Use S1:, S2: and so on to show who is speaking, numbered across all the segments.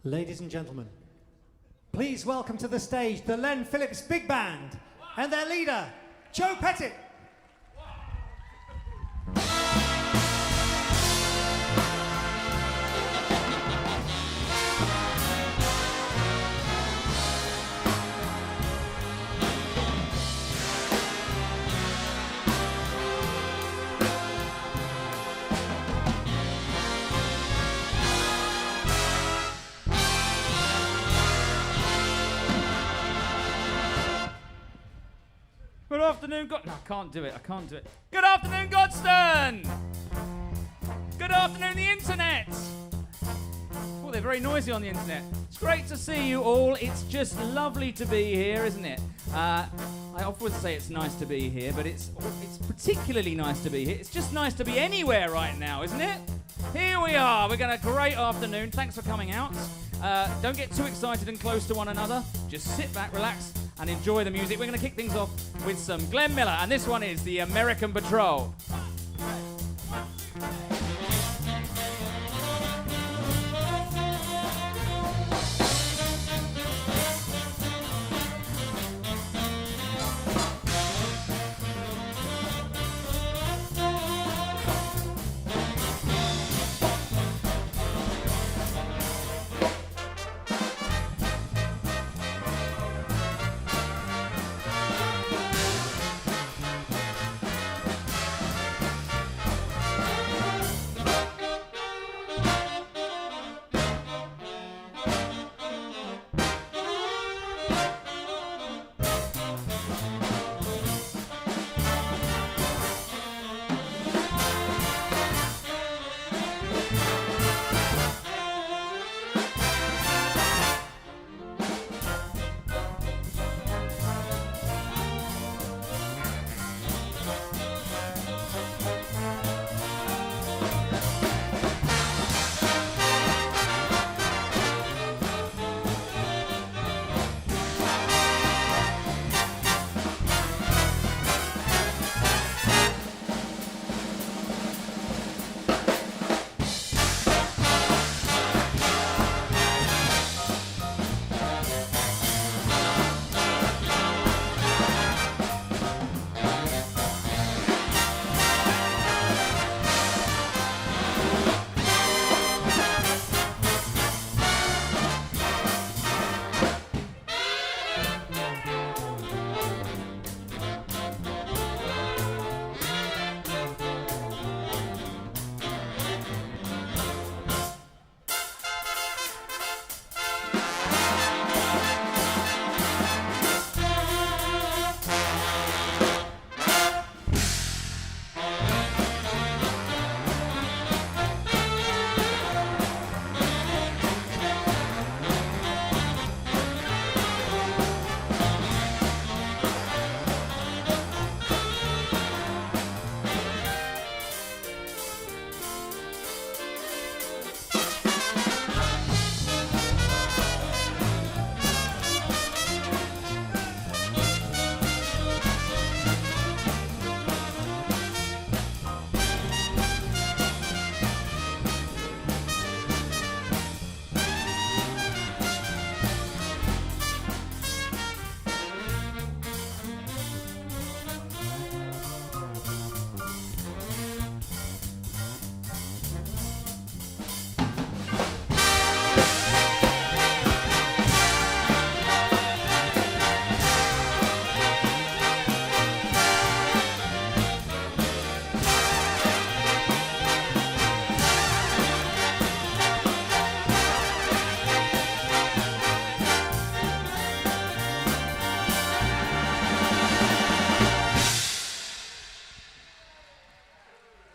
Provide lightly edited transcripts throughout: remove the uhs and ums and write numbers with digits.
S1: Ladies and gentlemen, please welcome to the stage the Len Phillips Big Band and their leader, Joe Pettit.
S2: Good afternoon, No, I can't do it. Good afternoon, Godstone! Good afternoon, the internet! Oh, they're very noisy on the internet. It's great to see you all. It's just lovely to be here, isn't it? I often say it's nice to be here, but it's particularly nice to be here. It's just nice to be anywhere right now, isn't it? Here we are. We've got a great afternoon. Thanks for coming out. Don't get too excited and close to one another. Just sit back, relax, and enjoy the music. We're going to kick things off with some Glenn Miller, and this one is The American Patrol.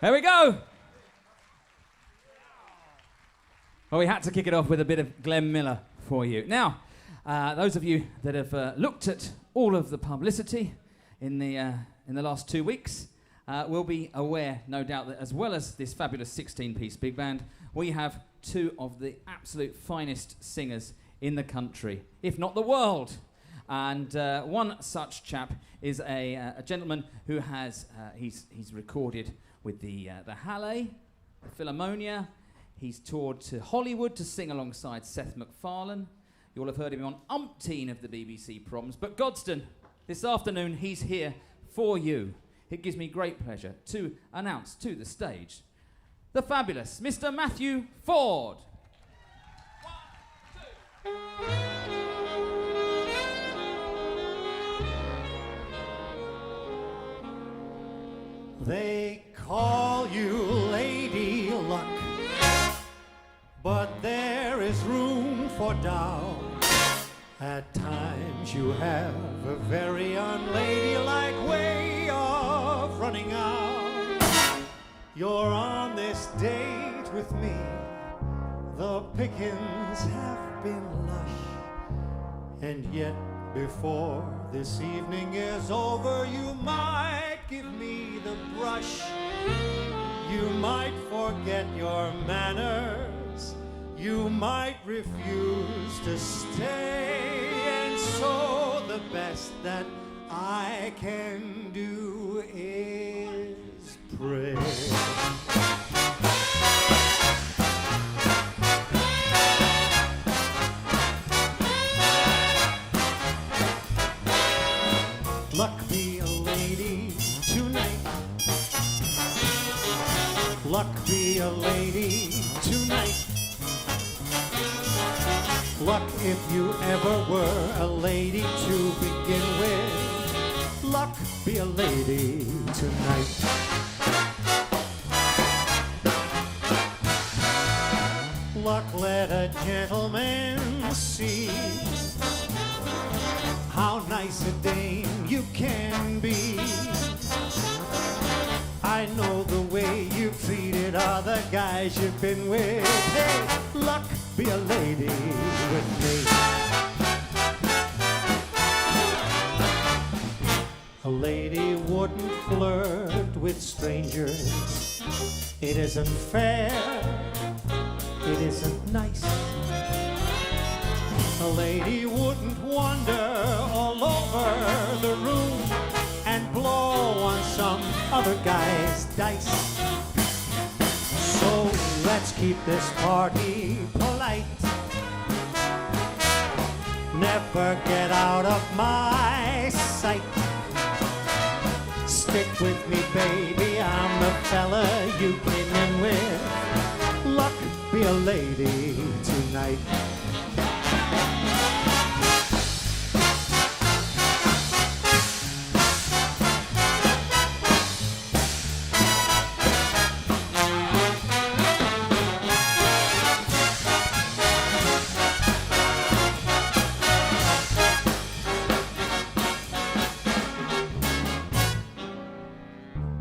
S2: There we go. Well, we had to kick it off with a bit of Glenn Miller for you. Now, those of you that have looked at all of the publicity in the last 2 weeks will be aware, no doubt, that as well as this fabulous 16-piece big band, we have two of the absolute finest singers in the country, if not the world. And one such chap is a gentleman who has he's recorded with the Halle, the Philharmonia. He's toured to Hollywood to sing alongside Seth MacFarlane. You'll have heard him on umpteen of the BBC proms. But Godston, this afternoon, he's here for you. It gives me great pleasure to announce to the stage the fabulous Mr. Matthew Ford. 1, 2.
S1: They call you Lady Luck, but there is room for doubt. At times you have a very unladylike way of running out. You're on this date with me, the pickings have been lush, and yet before this evening is over, you might give me the brush. You might forget your manners, you might refuse to stay, and so the best that I can do is pray. Luck be a lady tonight. Luck be a lady tonight. Luck if you ever were a lady to begin with. Luck be a lady tonight. Luck let a gentleman see how nice a dame you can be. I know the way you've treated other guys you've been with. Hey, luck be a lady with me. A lady wouldn't flirt with strangers. It isn't fair, it isn't nice. A lady wouldn't wander all over the room and blow on some other guy's dice. So let's keep this party polite. Never get out of my sight. Stick with me, baby, I'm the fella you came in with. Luck be a lady tonight.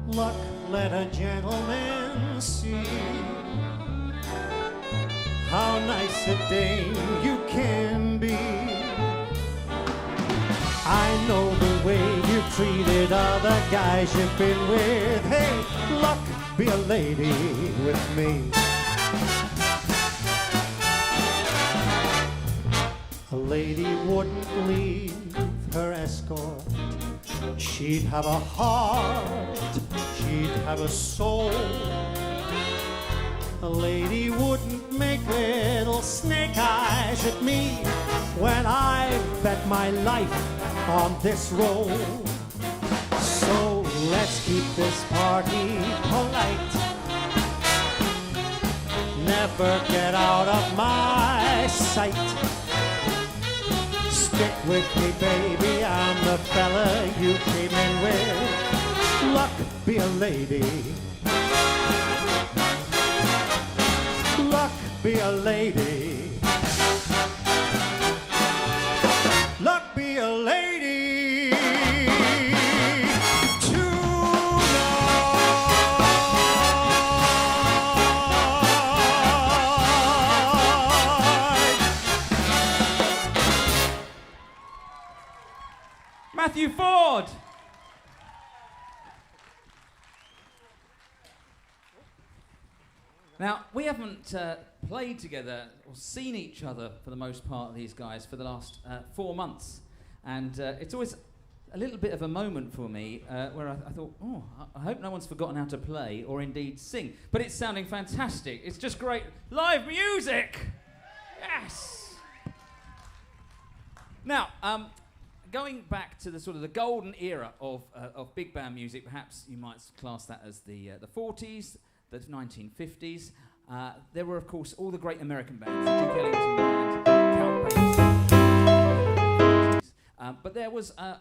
S1: Luck let a gentleman see how nice a dame you can be. I know the way you've treated other guys you've been with. Hey, luck be a lady with me. A lady wouldn't leave her escort. She'd have a heart, she'd have a soul. A lady wouldn't make little snake eyes at me when I bet my life on this roll. So let's keep this party polite. Never get out of my sight. Stick with me, baby, I'm the fella you came in with. Luck be a lady. Luck be a lady. Luck be a lady
S2: Matthew Ford. Now, we haven't played together or seen each other for the most part of these guys for the last 4 months. And it's always a little bit of a moment for me where I thought, oh, I hope no one's forgotten how to play or indeed sing. But it's sounding fantastic. It's just great live music. Yes. Now, going back to the sort of the golden era of big band music, perhaps you might class that as the 40s, the 1950s. There were, of course, all the great American bands, the Duke Ellington Band, Count Basie. But there was there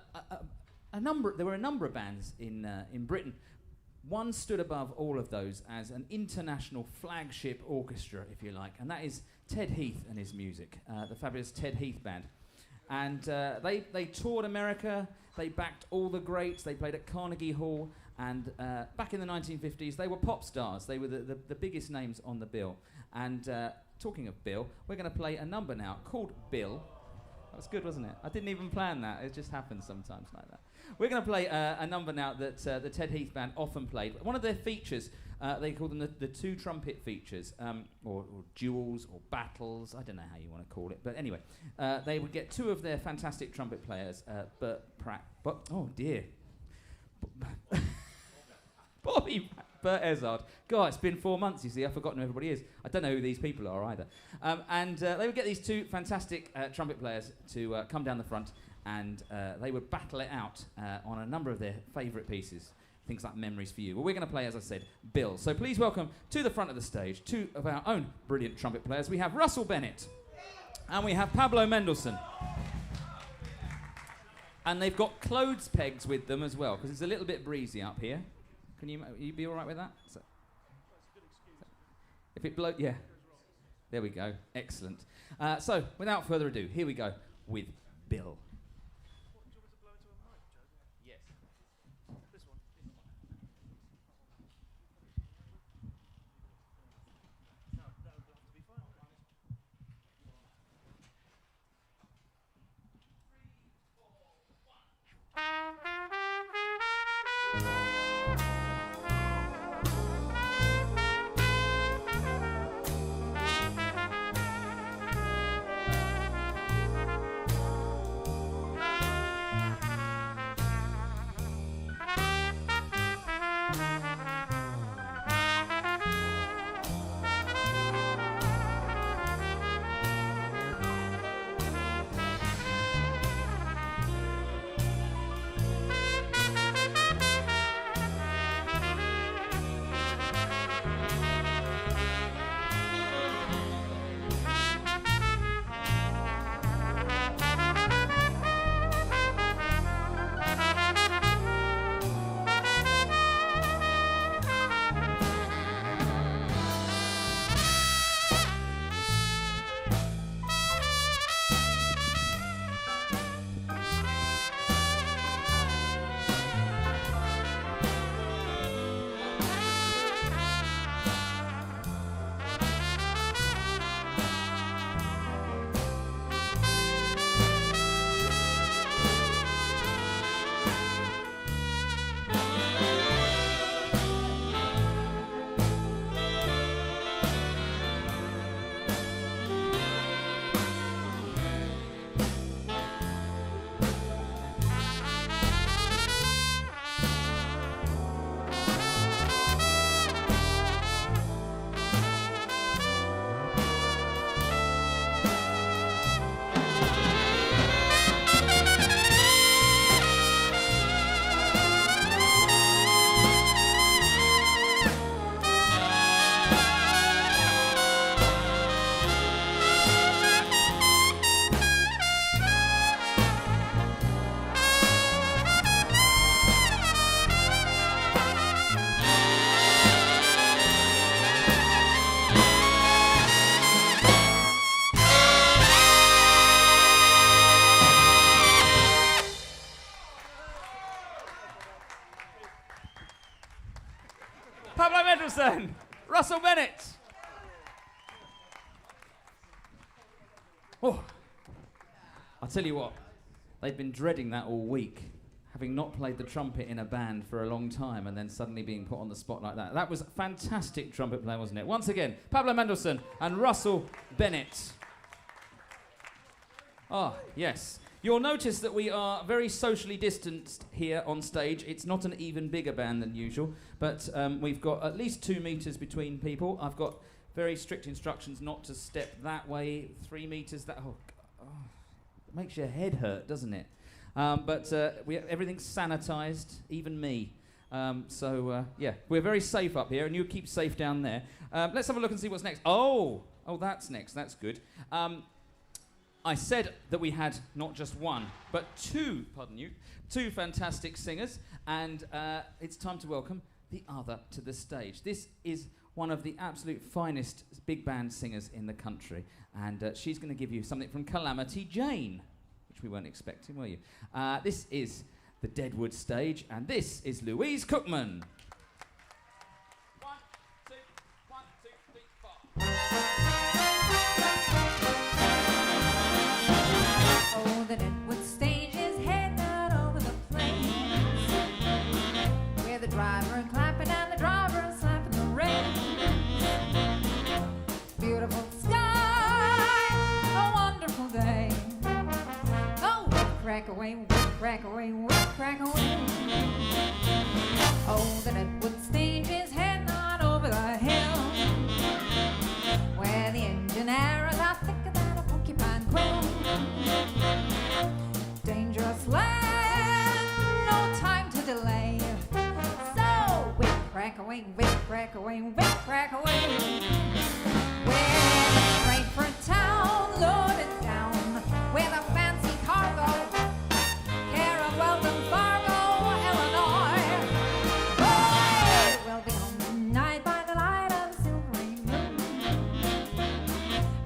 S2: were a number of bands in Britain. One stood above all of those as an international flagship orchestra, if you like, and that is Ted Heath and his music, the fabulous Ted Heath Band. And they toured America, they backed all the greats, they played at Carnegie Hall, and back in the 1950s, they were pop stars. They were the biggest names on the bill. And talking of Bill, we're going to play a number now called Bill. That was good, wasn't it? I didn't even plan that. It just happens sometimes like that. We're going to play a number now that the Ted Heath Band often played. One of their features, they call them the two trumpet features, or duels, or battles. I don't know how you want to call it. But anyway, they would get two of their fantastic trumpet players, Burt Ezard. God, it's been 4 months, you see. I've forgotten who everybody is. I don't know who these people are either. And they would get these two fantastic trumpet players to come down the front, and they would battle it out on a number of their favourite pieces. Things like Memories for You. Well, we're going to play, as I said, Bill. So please welcome to the front of the stage two of our own brilliant trumpet players. We have Russell Bennett and we have Pablo Mendelssohn. And they've got clothes pegs with them as well, because it's a little bit breezy up here. Can you be all right with that? If it blows, yeah. There we go. Excellent. So, without further ado, here we go with Bill. Pablo Mendelssohn, Russell Bennett. Oh, I'll tell you what, they've been dreading that all week, having not played the trumpet in a band for a long time and then suddenly being put on the spot like that. That was fantastic trumpet playing, wasn't it? Once again, Pablo Mendelssohn and Russell Bennett. Oh, yes. You'll notice that we are very socially distanced here on stage. It's not an even bigger band than usual, but we've got at least 2 meters between people. I've got very strict instructions not to step that way, 3 meters that... it makes your head hurt, doesn't it? But everything's sanitized, even me. Yeah, we're very safe up here, and you keep safe down there. Let's have a look and see what's next. Oh, that's next. That's good. I said that we had not just one, but two fantastic singers, and it's time to welcome the other to the stage. This is one of the absolute finest big band singers in the country, and she's going to give you something from Calamity Jane, which we weren't expecting, were you? This is the Deadwood Stage, and this is Louise Cookman. 1, 2, 1, 2, 3, 4.
S3: Oh, the Deadwood Stage is heading out over the plains, where the driver is clapping and the driver is slapping the reins. Beautiful sky, a wonderful day. Oh, crack away, crack away, crack away. Oh, the Deadwood Stage is heading on over the hill, where the engine arrows are thicker than a porcupine quill. Dangerous land, no time to delay. So, whip, crack away, whip, crack away, whip, crack away. We're straight for town, loaded down with a fancy cargo. Care of Weldon, Fargo, Illinois. Boy, we'll be home tonight by the light of the silvery moon,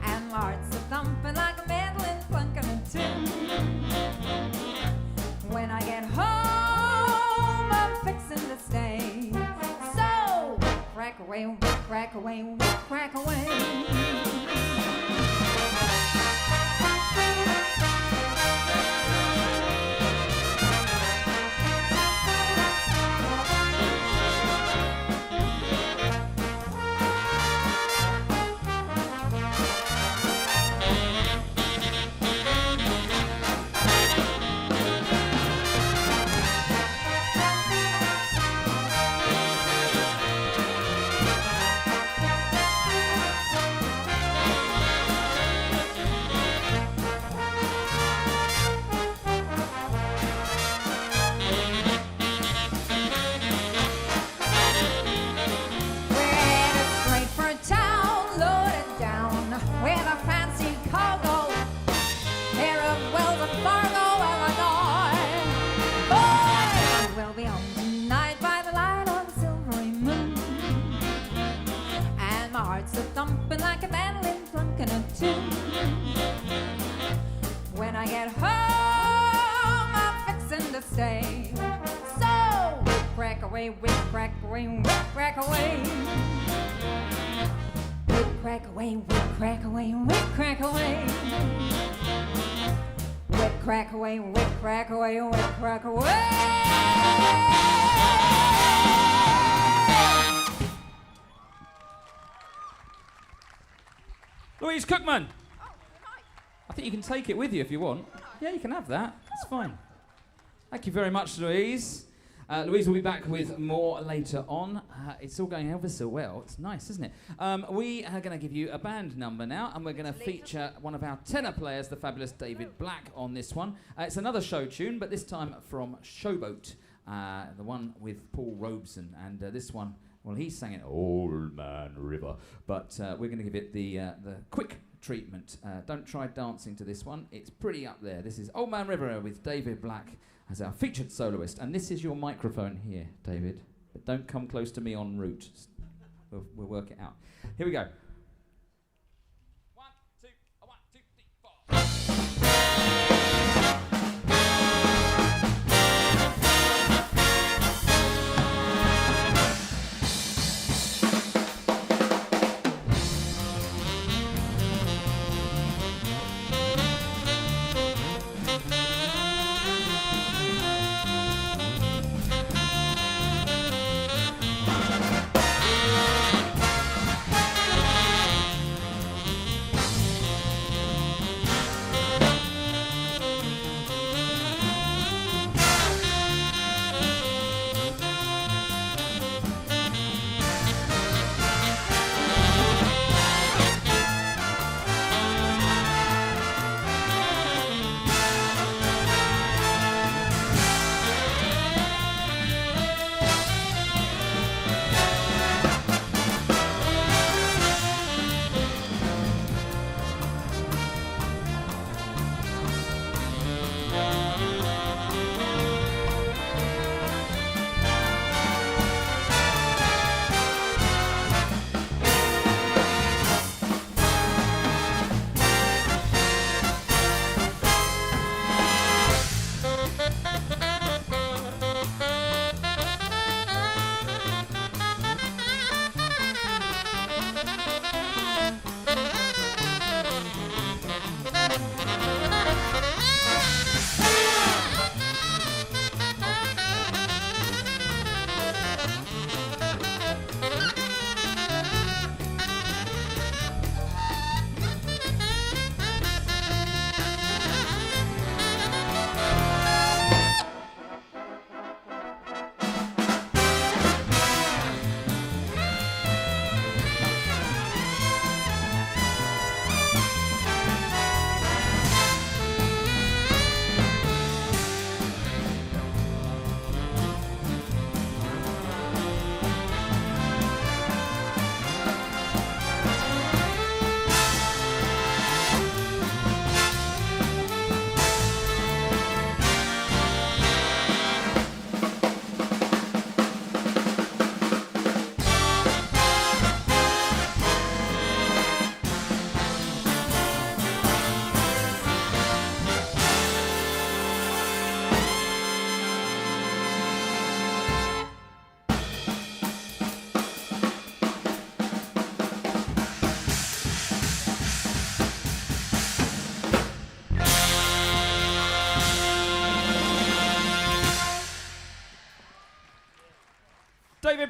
S3: and my heart's a thumping like a mandolin plunking a tune. When I get home, I'm fixing to stay. So, crack away, crack away, crack away. When I get home, I'm fixing to stay. So, crack away, whip, crack away, whip, crack away. Whip, crack away, whip, crack away, whip, crack away. Whip, crack away, whip, crack away, whip, crack away.
S2: Louise Cookman. I think you can take it with you if you want. Yeah, you can have that. It's fine. Thank you very much, Louise. Louise will be back with more later on. It's all going ever so well. It's nice, isn't it? We are going to give you a band number now, and we're going to feature one of our tenor players, the fabulous David Black, on this one. It's another show tune, but this time from Showboat, the one with Paul Robeson. And this one, well, he sang it Old Man River, but we're going to give it the quick treatment. Don't try dancing to this one. It's pretty up there. This is Old Man River with David Black as our featured soloist. And this is your microphone here, David. But don't come close to me en route. We'll work it out. Here we go. 1, 2, 1, 2, 3, 4.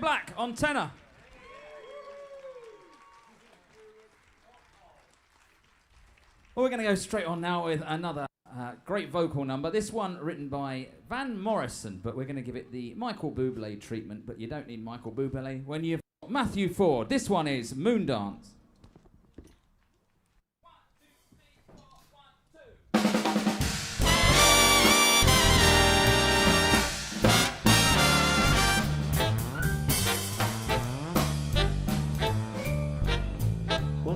S2: Black on tenor. Well, we're going to go straight on now with another great vocal number. This one written by Van Morrison, but we're going to give it the Michael Bublé treatment, but you don't need Michael Bublé when you've got Matthew Ford. This one is Moondance.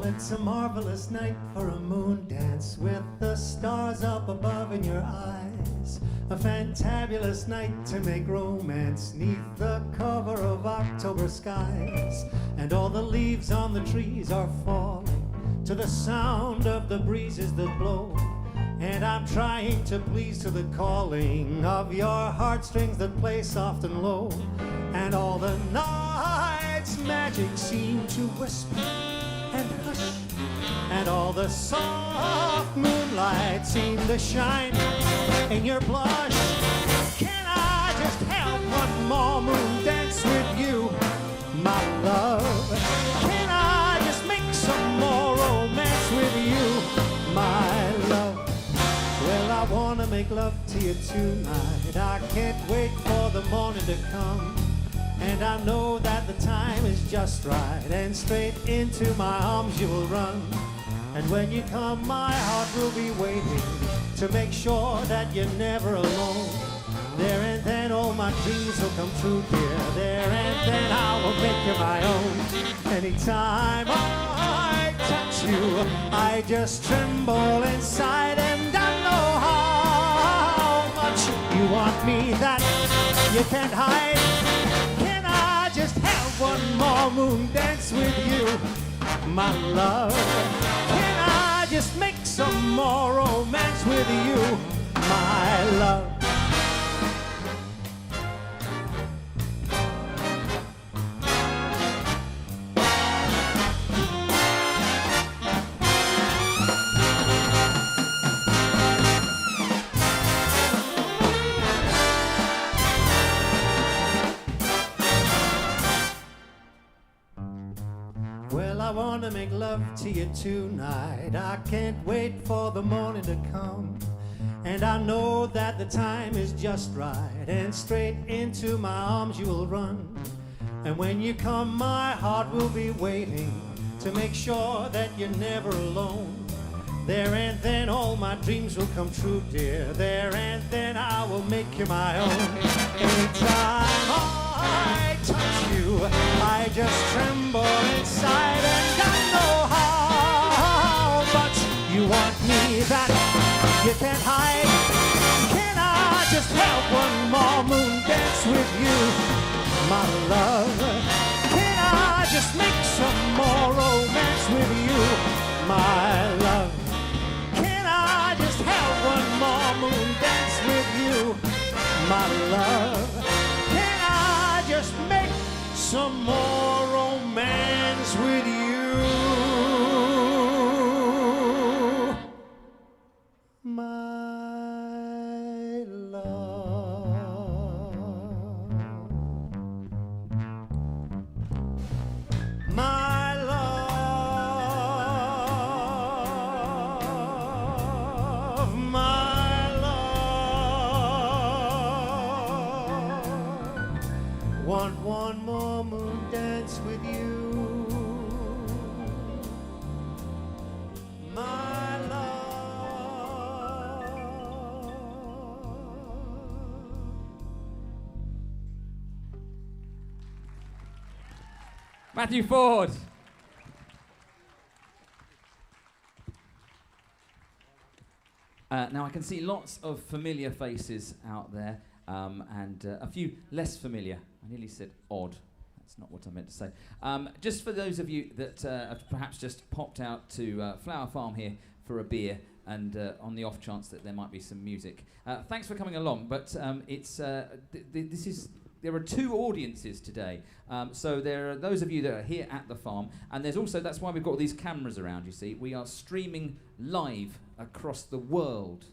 S1: It's a marvelous night for a moon dance with the stars up above in your eyes. A fantabulous night to make romance 'neath the cover of October skies. And all the leaves on the trees are falling to the sound of the breezes that blow. And I'm trying to please to the calling of your heartstrings that play soft and low. And all the night's magic seem to whisper and hush, and all the soft moonlight seem to shine in your blush. Can I just have one more moon dance with you, my love? Can I just make some more romance with you, my love? Well, I wanna make love to you tonight. I can't wait for the morning to come. And I know that the time is just right, and straight into my arms you will run. And when you come, my heart will be waiting to make sure that you're never alone. There and then all my dreams will come true, dear. There and then I will make you my own. Anytime I touch you, I just tremble inside, and I know how much you want me that you can't hide. Just have one more moon dance with you, my love. Can I just make some more romance with you, my love? I wanna make love to you tonight. I can't wait for the morning to come. And I know that the time is just right, and straight into my arms you will run. And when you come, my heart will be waiting to make sure that you're never alone. There and then all my dreams will come true, dear. There and then I will make you my own. Anytime I touch you, I just tremble inside, and I know how much you want me that you can't hide. Can I just have one more moon dance with you, my love? Can I just make some more romance with you, my love? Can I just have one more moon dance with you, my love? Can I just make some more romance with you, my love? My love, my love. Want one more moon dance with you, my love.
S2: Matthew Ford. Now I can see lots of familiar faces out there, and a few less familiar. I nearly said odd. That's not what I meant to say. Just for those of you that have perhaps just popped out to Flower Farm here for a beer, and on the off chance that there might be some music. Thanks for coming along, but there are two audiences today. So there are those of you that are here at the farm, and there's also, that's why we've got these cameras around, you see. We are streaming live across the world.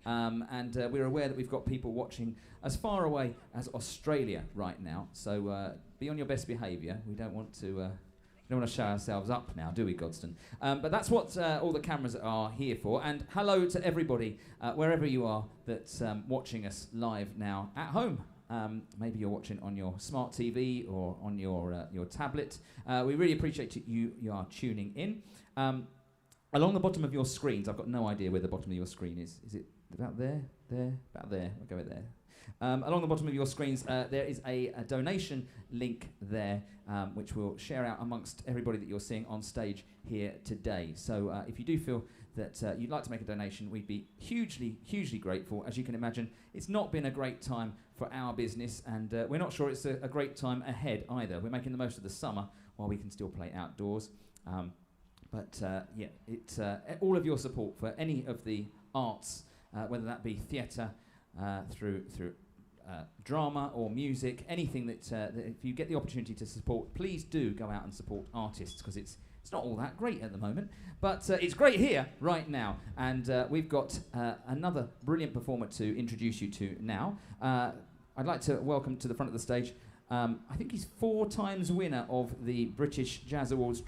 S2: And we're aware that we've got people watching as far away as Australia right now. So be on your best behaviour. We don't want to show ourselves up now, do we, Godston? But that's what all the cameras are here for. And hello to everybody, wherever you are, that's watching us live now at home. Maybe you're watching on your smart TV or on your tablet. We really appreciate you are tuning in. Along the bottom of your screens, I've got no idea where the bottom of your screen is. Is it about there? There? About there? We'll go with there. Along the bottom of your screens, there is a donation link there, which we'll share out amongst everybody that you're seeing on stage here today. So if you do feel that you'd like to make a donation, we'd be hugely, hugely grateful. As you can imagine, it's not been a great time for our business, and we're not sure it's a great time ahead either. We're making the most of the summer while we can still play outdoors. All of your support for any of the arts, whether that be theatre, through drama or music, anything that if you get the opportunity to support, please do go out and support artists, because it's not all that great at the moment, but it's great here right now. And we've got another brilliant performer to introduce you to now. I'd like to welcome to the front of the stage, I think he's 4 times winner of the British Jazz Awards.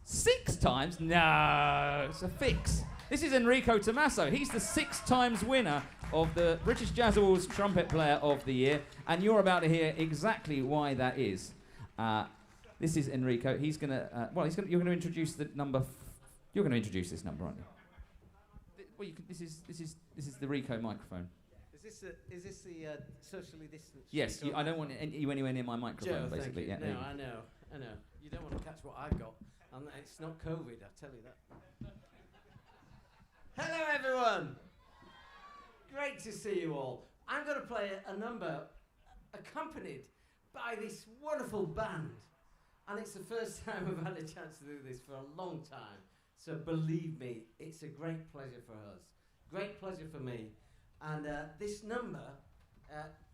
S2: 6 times? No, it's a fix. This is Enrico Tomasso. He's the 6 times winner of the British Jazz Awards Trumpet Player of the Year, and you're about to hear exactly why that is. This is Enrico. He's gonna. You're going to introduce the number. You're going to introduce this number, aren't you? This is the Rico microphone.
S4: Is this the socially distanced?
S2: Yes. I don't want you anywhere near my microphone.
S4: Joe,
S2: basically.
S4: thank you.
S2: Yeah.
S4: No, I know. You don't want to catch what I've got, and it's not COVID. I tell you that. Hello, everyone. Great to see you all. I'm going to play a number accompanied by this wonderful band. And it's the first time we've had a chance to do this for a long time. So believe me, it's a great pleasure for us. Great pleasure for me. And this number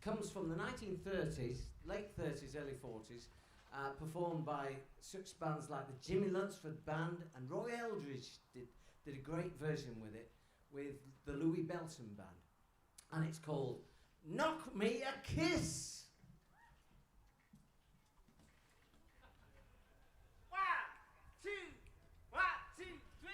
S4: comes from the 1930s, late 30s, early 40s, performed by such bands like the Jimmy Lunceford Band, and Roy Eldridge did a great version with it, with the Louis Belton Band. And it's called Knock Me a Kiss. 1, 2, 1, 2, 3.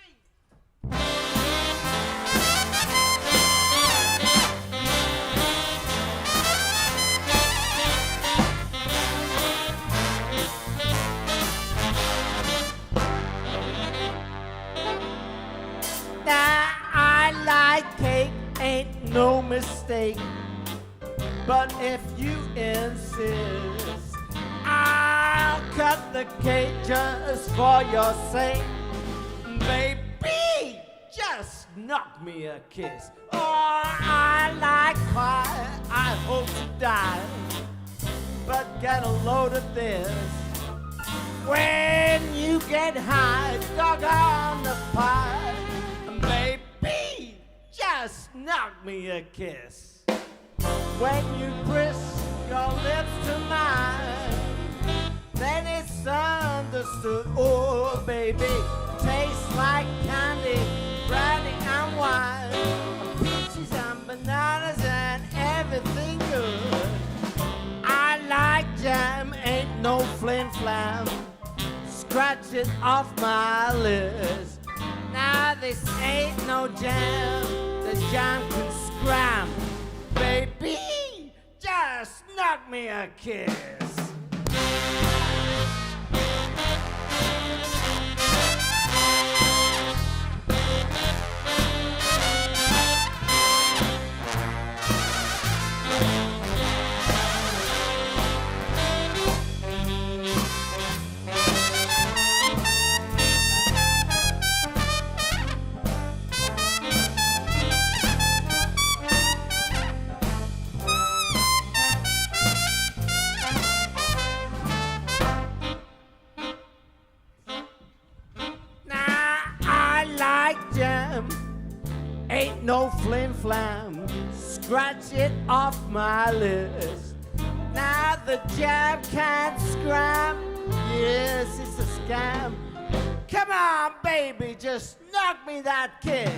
S4: Now I like cake, ain't no mistake. But if you insist, I'll cut the cake just for your sake. Baby, just knock me a kiss. Oh, I like pie, I hope to die. But get a load of this. When you get high, dog on the pie. Baby, just knock me a kiss. When you press your lips to mine, then it's understood. Oh, baby, tastes like candy, brandy and wine, peaches and bananas and everything good. I like jam, ain't no flim-flam. Scratch it off my list. Now this ain't no jam, the jam can scram. Baby, just knock me a kiss. Ain't no flim-flam, scratch it off my list. Now the jam can't scram, yes, it's a scam. Come on, baby, just knock me that kiss.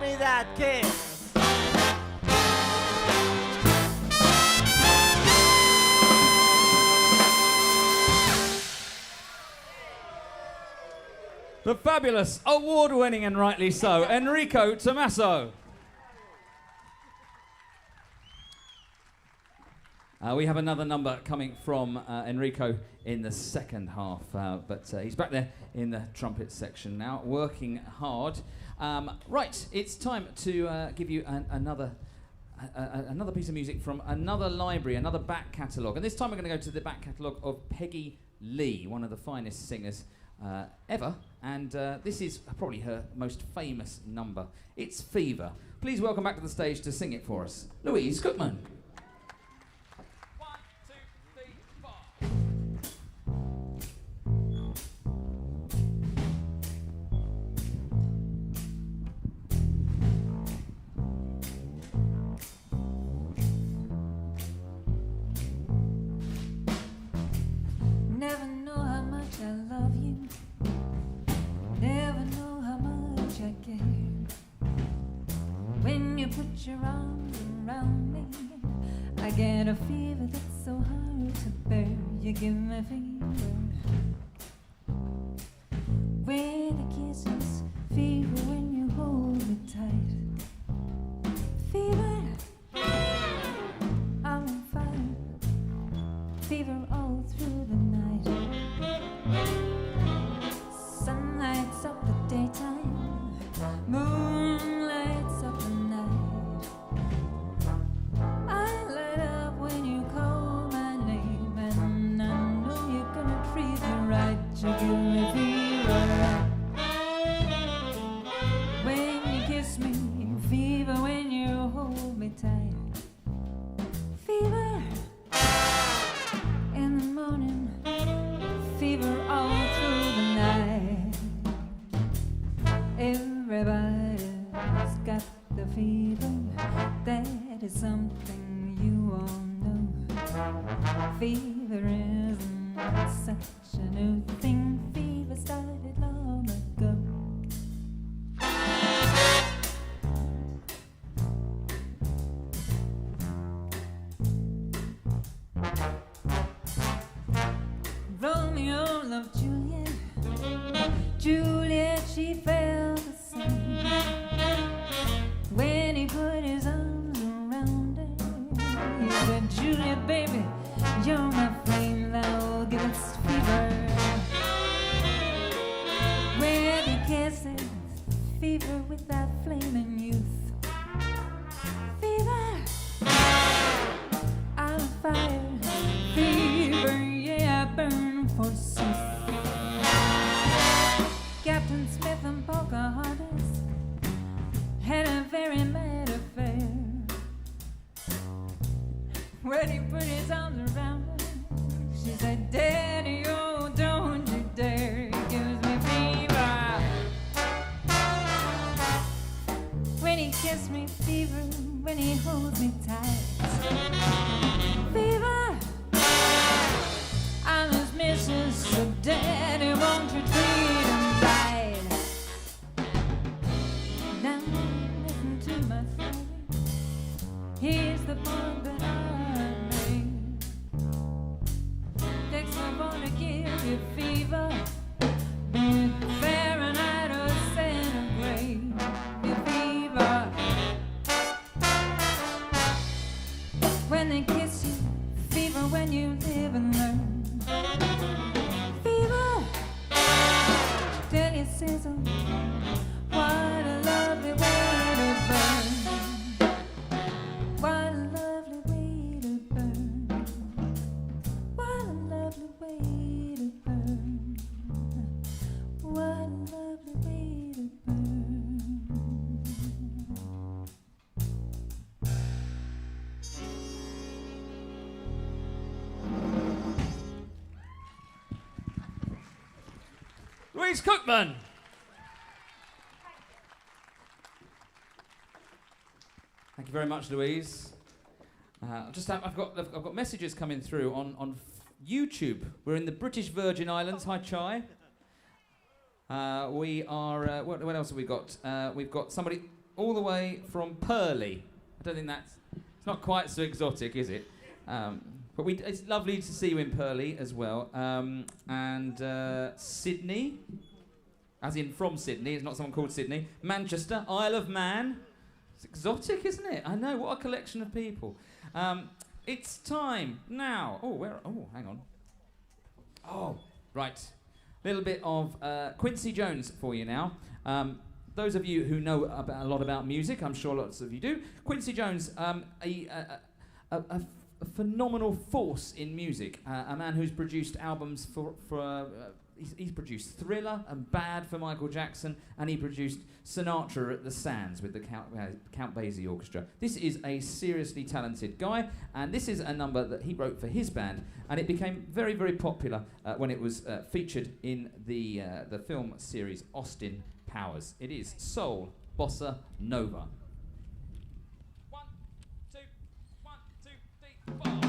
S4: me that kiss.
S2: The fabulous, award-winning and rightly so, Enrico Tomasso. We have another number coming from Enrico in the second half, but he's back there in the trumpet section now, working hard. Right, it's time to give you another piece of music from another library, another back catalogue. And this time we're going to go to the back catalogue of Peggy Lee, one of the finest singers ever. And this is probably her most famous number. It's Fever. Please welcome back to the stage to sing it for us, Louise Cookman.
S3: Never know how much I love you. Never know how much I care. When you put your arms around me, I get a fever that's so hard to bear. You give me fever when the kisses, fever when you hold me tight. Fever, I'm on fire. Fever all through the night. Sun lights up the daytime, moon lights up the night. I light up when you call my name, and I know you're gonna treat me right. You give me fever when you kiss me, fever when you hold me tight. Fever in the morning, fever all through the night. Everybody's got the fever, that is something you all know. Fever isn't such a new thing, fever started long ago. Romeo loved Juliet, Juliet she felt the same. When he put his arms around her, he said, Juliet baby, you're my flame, thou givest fever. Where the kisses, fever with that flame in youth. Fever, I'm on fire, fever, yeah I burn forsooth. Captain Smith and Pocahontas had a very mad affair. When he put his arms around her, she said, Daddy, oh, don't you dare, he gives me fever. When he kissed me, fever, when he holds me tight. Fever, I'm his missus, so Daddy, won't you treat him right? Now listen to my story, here's the point that I made. Takes someone to give you fever, be it Fahrenheit or centigrade. Your fever, when they kiss you, fever when you live and learn. Fever, till you sizzle, what a lovely way to burn. What a lovely way to burn. What a lovely way to burn. What a lovely way to burn.
S2: Louise Cookman. Thank you very much, Louise. I've got messages coming through on YouTube. We're in the British Virgin Islands. Hi, Chai. We are. What else have we got? We've got somebody all the way from Purley. I don't think it's not quite so exotic, is it? But it's lovely to see you in Purley as well. And Sydney, as in from Sydney, it's not someone called Sydney. Manchester, Isle of Man. It's exotic, isn't it? I know, what a collection of people. It's time now. Oh, hang on. Oh, right. A little bit of Quincy Jones for you now. Those of you who know a lot about music, I'm sure lots of you do. Quincy Jones, a phenomenal force in music. A man who's produced albums he's produced Thriller and Bad for Michael Jackson, and he produced Sinatra at the Sands with the Count Basie Orchestra. This is a seriously talented guy, and this is a number that he wrote for his band, and it became very, very popular when it was featured in the film series Austin Powers. It is Soul Bossa Nova. 1, 2, 1, 2, 3, 4.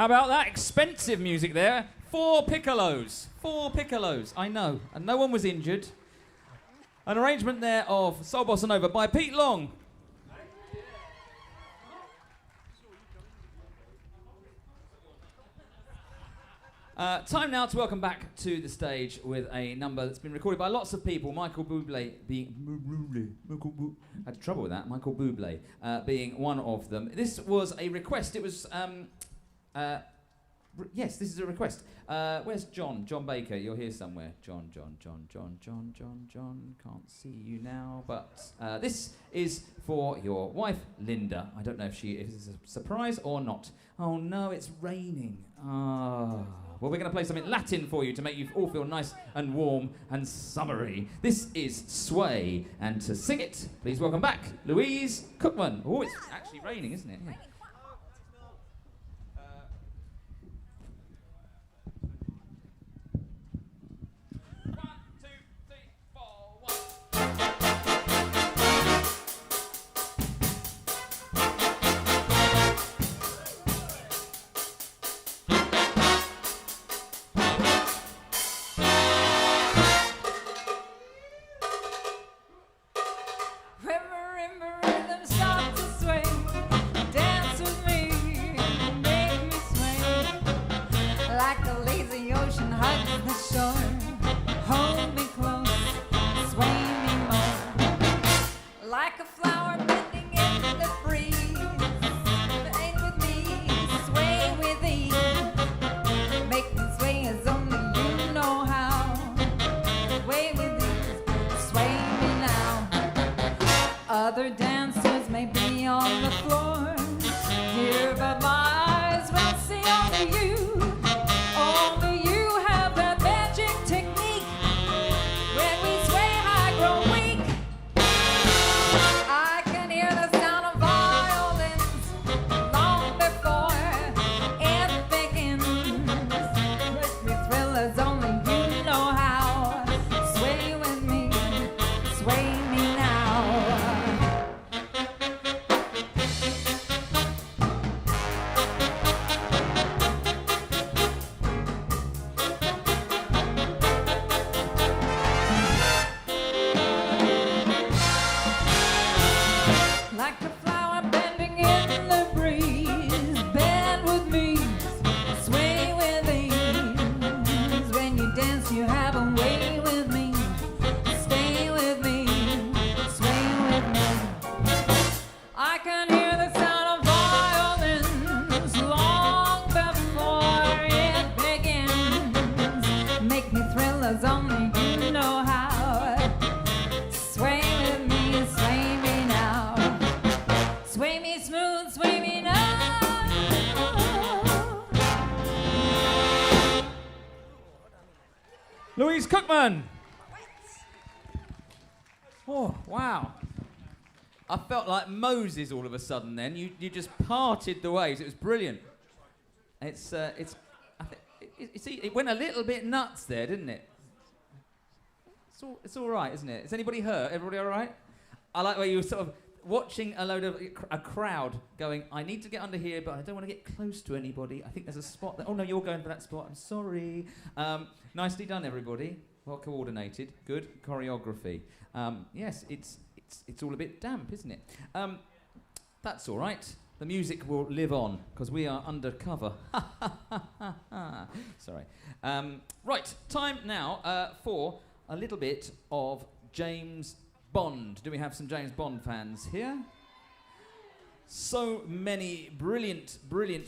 S2: How about that expensive music there? 4 piccolos. 4 piccolos, I know. And no one was injured. An arrangement there of Soul Bossa Nova by Pete Long. Time now to welcome back to the stage with a number that's been recorded by lots of people. Michael Bublé being... I had trouble with that. Michael Bublé being one of them. This was a request. It was Yes, this is a request. Where's John? John Baker, you're here somewhere. John. Can't see you now, but this is for your wife, Linda. I don't know if she is a surprise or not. Oh no, it's raining. Ah. Well, we're going to play something Latin for you to make you all feel nice and warm and summery. This is Sway, and to sing it, please welcome back Louise Cookman. Oh, it's actually raining, isn't it? Yeah.
S3: Other dancers may be on the floor, dear, but my eyes will see only you. Only you have that magic technique. When we sway, I grow weak. I can hear the sound of violins long before it begins. Let me thrill as only you know how. Sway with me, sway me now. Like a flower bending in the breeze, bend with me, sway with ease. When you dance, you have a way with me. Stay with me, sway with me. I can hear the sound of violins long before it begins. Make me thrill as only you know how. Sway with me, sway me now. Sway me smooth, sway me now.
S2: Louise Cookman. Oh, wow. I felt like Moses all of a sudden then. You just parted the waves. It was brilliant. It went a little bit nuts there, didn't it? It's all right, isn't it? Is anybody hurt? Everybody all right? I like where you were sort of watching a crowd going, I need to get under here, but I don't want to get close to anybody. I think there's a spot there. Oh, no, you're going for that spot. I'm sorry. Nicely done, everybody. Well coordinated. Good choreography. Yes, it's all a bit damp, isn't it? That's all right. The music will live on, because we are undercover. Sorry. Right, time now for a little bit of James Bond. Do we have some James Bond fans here? So many brilliant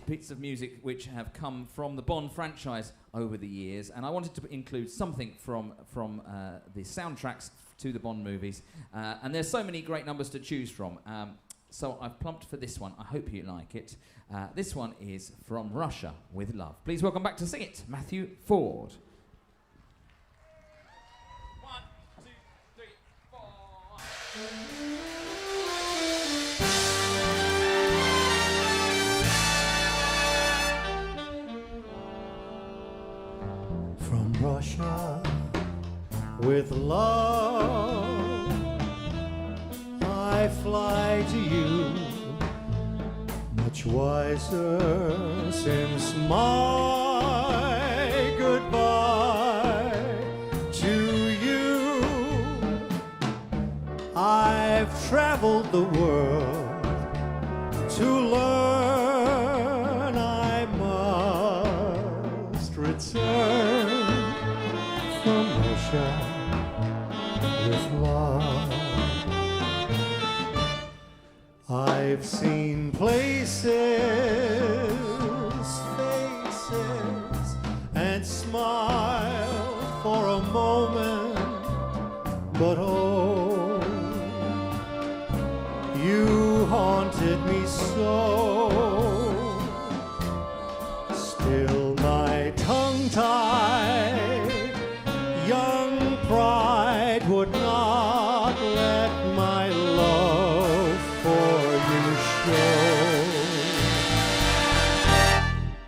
S2: bits of music which have come from the Bond franchise over the years, and I wanted to include something from the soundtracks to the Bond movies, and there's so many great numbers to choose from. So I've plumped for this one. I hope you like it. This one is From Russia with Love. Please welcome back to sing it, Matthew Ford. 1, 2, 3, 4.
S1: From Russia with love I fly to you, much wiser since my goodbye to you. I've traveled the world to learn I must return from Russia with love. I've seen places, faces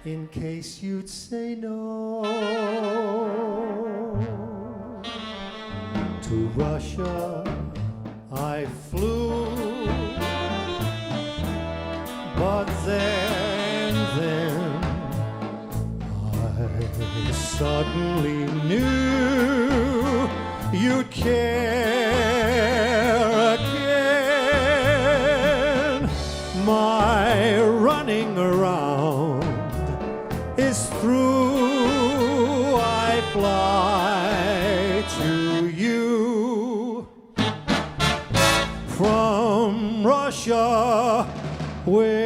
S1: in case you'd say no. To Russia I flew, but then I suddenly knew you'd care again. My running around is through. I fly to you from Russia with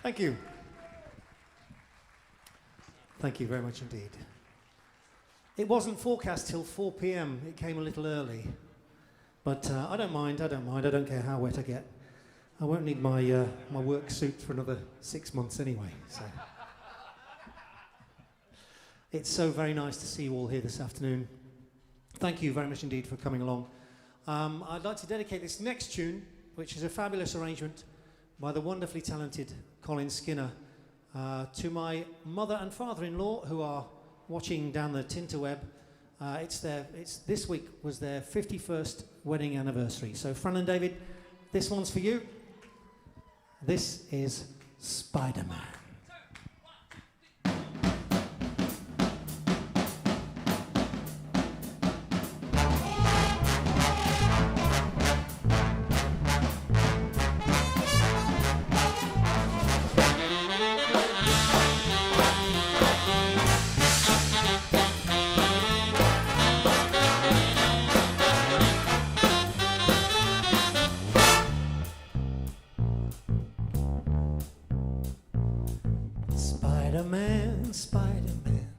S1: Thank you. Thank you very much indeed. It wasn't forecast till 4 p.m. It came a little early. But I don't mind. I don't care how wet I get. I won't need my work suit for another 6 months anyway. So. It's so very nice to see you all here this afternoon. Thank you very much indeed for coming along. I'd like to dedicate this next tune, which is a fabulous arrangement by the wonderfully talented Colin Skinner, to my mother and father-in-law who are watching down the Tinterweb. This week was their 51st wedding anniversary. So Fran and David, this one's for you. This is Spider-Man. Spider-Man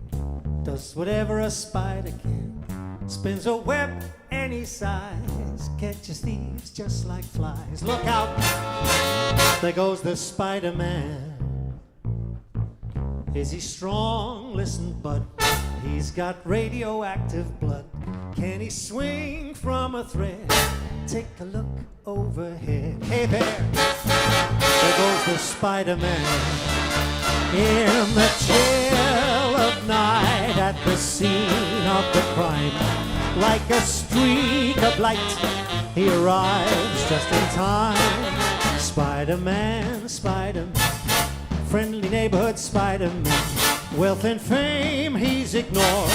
S1: does whatever a spider can. Spins a web any size, catches thieves just like flies. Look out, there goes the Spider-Man. Is he strong? Listen, bud, he's got radioactive blood. Can he swing from a thread? Take a look overhead. Hey there goes the Spider-Man. In the chill of night, at the scene of the crime, like a streak of light, he arrives just in time. Spider-Man, Spider-Man, friendly neighborhood Spider-Man. Wealth and fame he's ignored,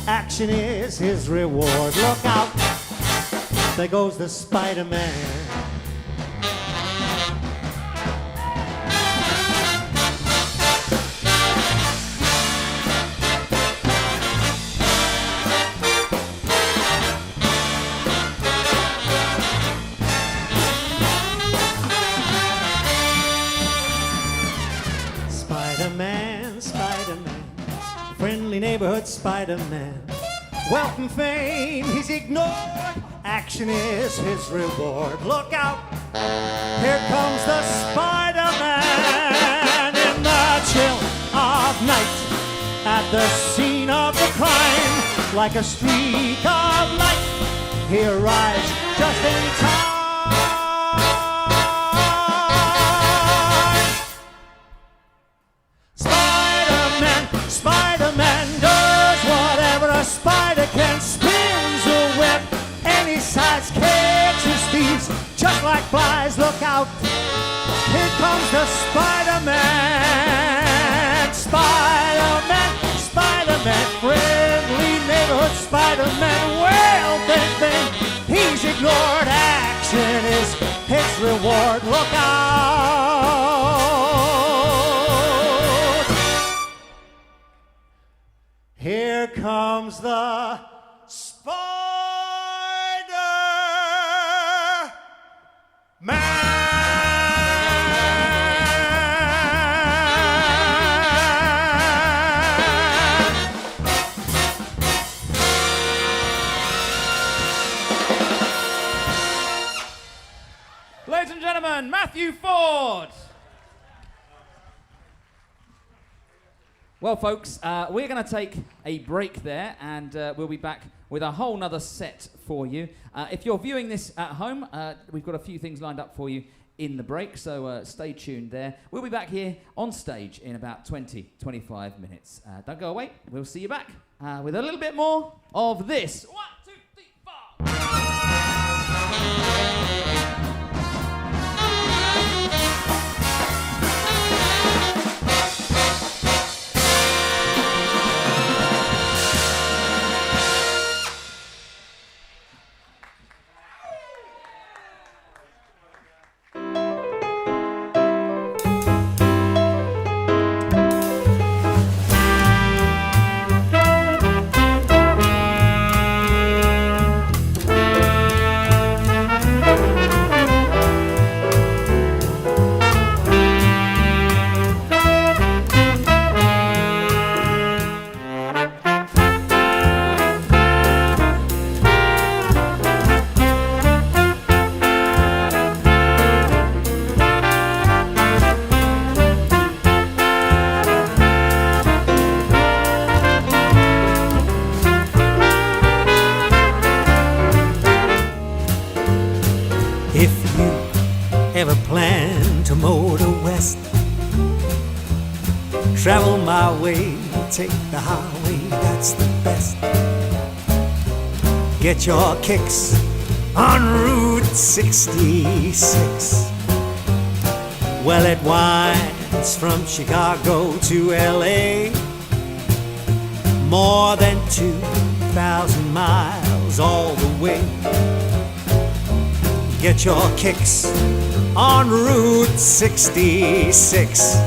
S1: action is his reward. Look out, there goes the Spider-Man. Spider-Man, Spider-Man, friendly neighborhood Spider-Man. Wealth and fame he's ignored, action is his reward. Look out, here comes the Spider-Man. In the chill of night, at the scene of the crime, like a streak of light, he arrives just in time. Spider-Man does whatever a spider can. Spins a web any size, catches thieves just like flies. Look out, here comes the Spider-Man. Spider-Man, Spider-Man, friendly neighborhood Spider-Man. Wealth and fame he's ignored, action is his reward. Look out, here comes the Spider-Man.
S2: Ladies and gentlemen, Matthew Ford. Well, folks, we're going to take a break there, and we'll be back with a whole nother set for you. If you're viewing this at home, we've got a few things lined up for you in the break, so stay tuned there. We'll be back here on stage in about 20-25 minutes. Don't go away. We'll see you back with a little bit more of this. 1, 2, 3, 4.
S1: Travel my way, take the highway, that's the best. Get your kicks on Route 66. Well, it winds from Chicago to LA, more than 2,000 miles all the way. Get your kicks on Route 66.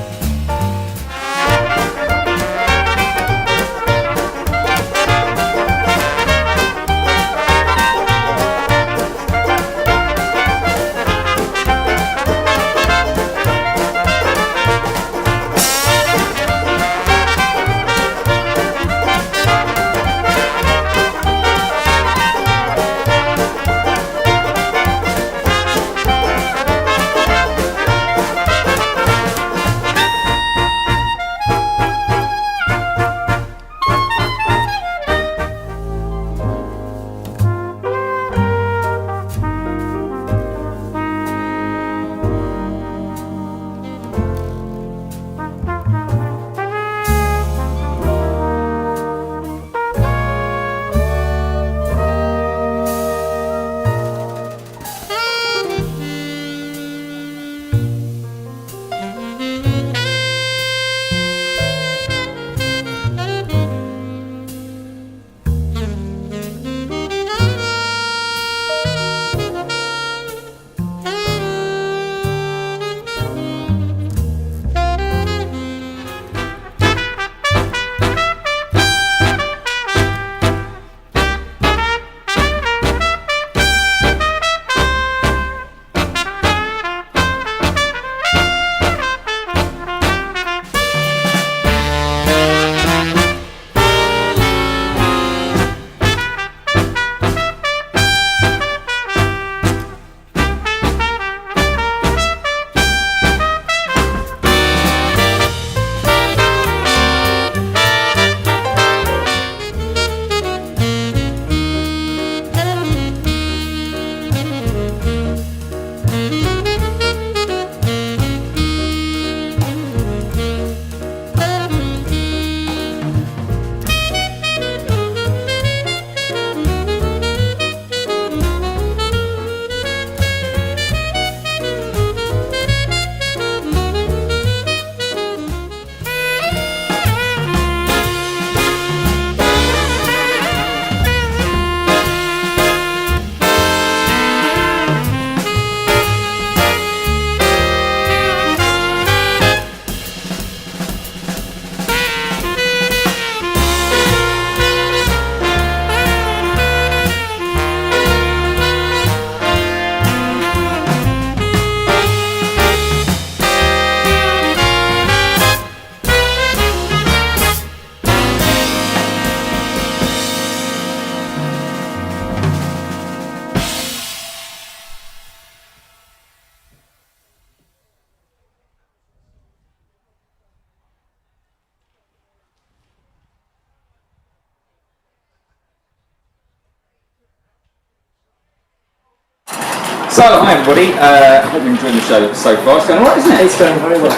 S2: So, hi everybody. I hope you're enjoying the show so far. It's going alright, isn't it?
S5: It's going very well.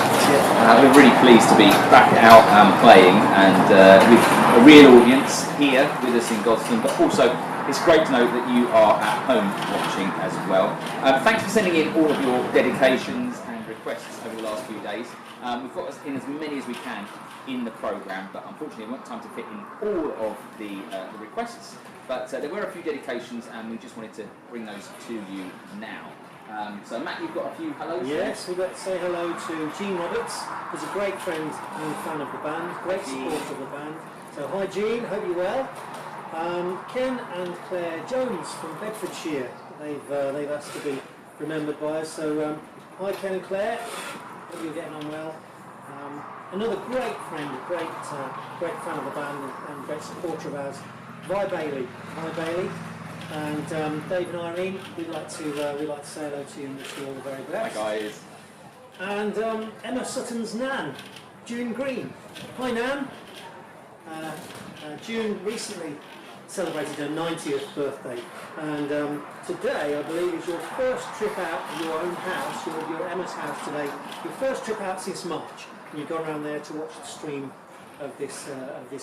S2: We're really pleased to be back out playing and with a real audience here with us in Godstone, but also it's great to know that you are at home watching as well. Thanks for sending in all of your dedications and requests over the last few days. We've got in as many as we can in the programme, but unfortunately we won't have time to fit in all of the requests. But there were a few dedications and we just wanted to bring those to you now. So Matt, you've got a few hellos?
S5: Yes, we'd like to say hello to Jean Roberts, who's a great friend and fan of the band, great supporter of the band. So hi Jean, hope you're well. Ken and Claire Jones from Bedfordshire, they've asked to be remembered by us. So hi Ken and Claire, hope you're getting on well. Another great friend, great fan of the band and great supporter of ours, Vi Bailey. Hi Bailey. And Dave and Irene, we'd like to say hello to you and wish you all the very best.
S2: Hi guys.
S5: And Emma Sutton's Nan, June Green. Hi Nan. June recently celebrated her 90th birthday, and today I believe is your first trip out of your own house. You're at Emma's house today. Your first trip out since March, and you've gone around there to watch the stream of this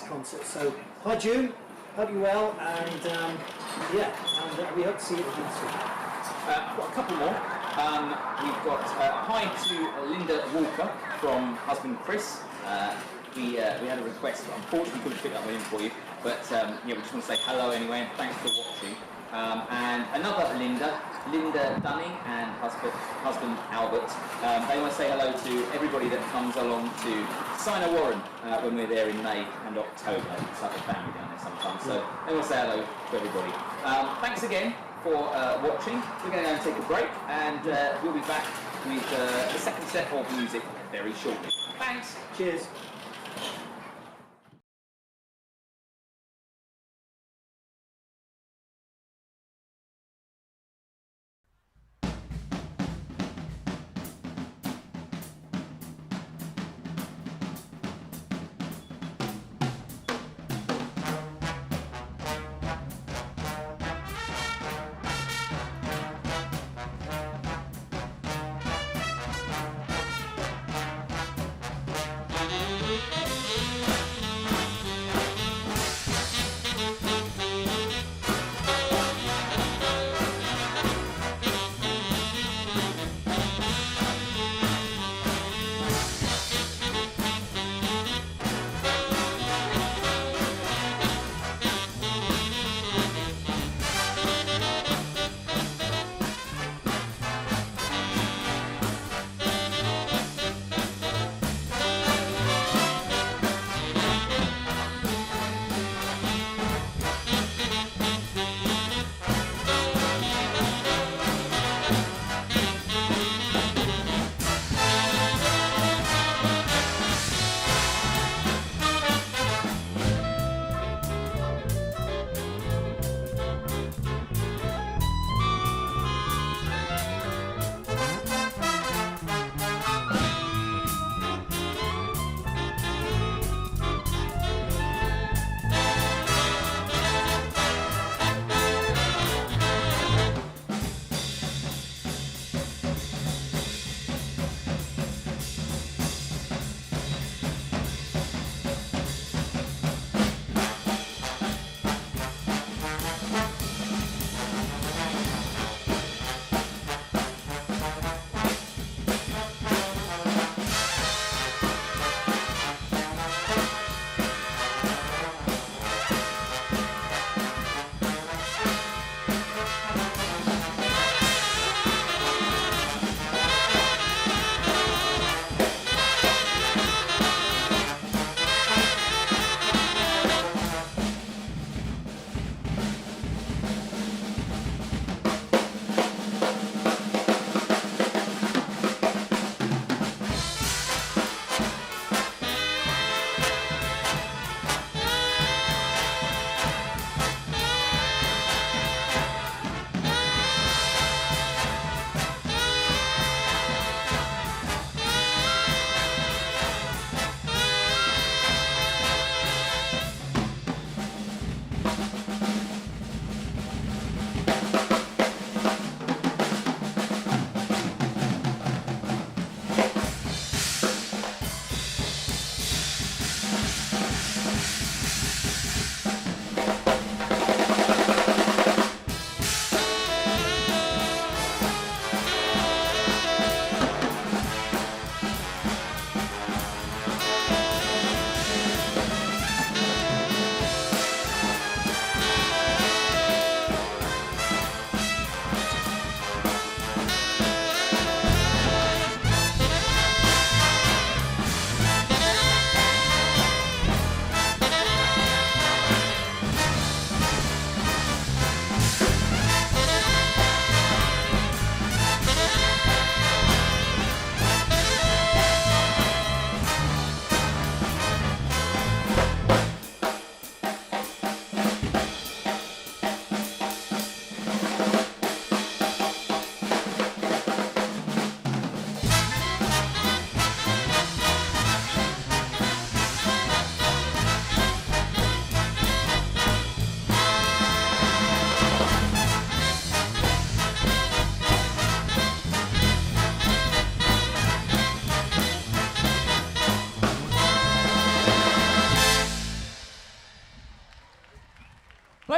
S5: concert. So hi June. Hope you're well, and we hope to see you again soon.
S2: I've got a couple more. We've got hi to Linda Walker from husband Chris. We had a request, but unfortunately couldn't pick up with him for you. But we just want to say hello anyway, and thanks for watching. And another Linda Dunning and husband Albert. They want to say hello to everybody that comes along to Sina Warren when we're there in May and October. It's like a family down there sometimes. So they want to say hello to everybody. Thanks again for watching. We're going to go and take a break, and we'll be back with the second set of music very shortly. Thanks.
S5: Cheers.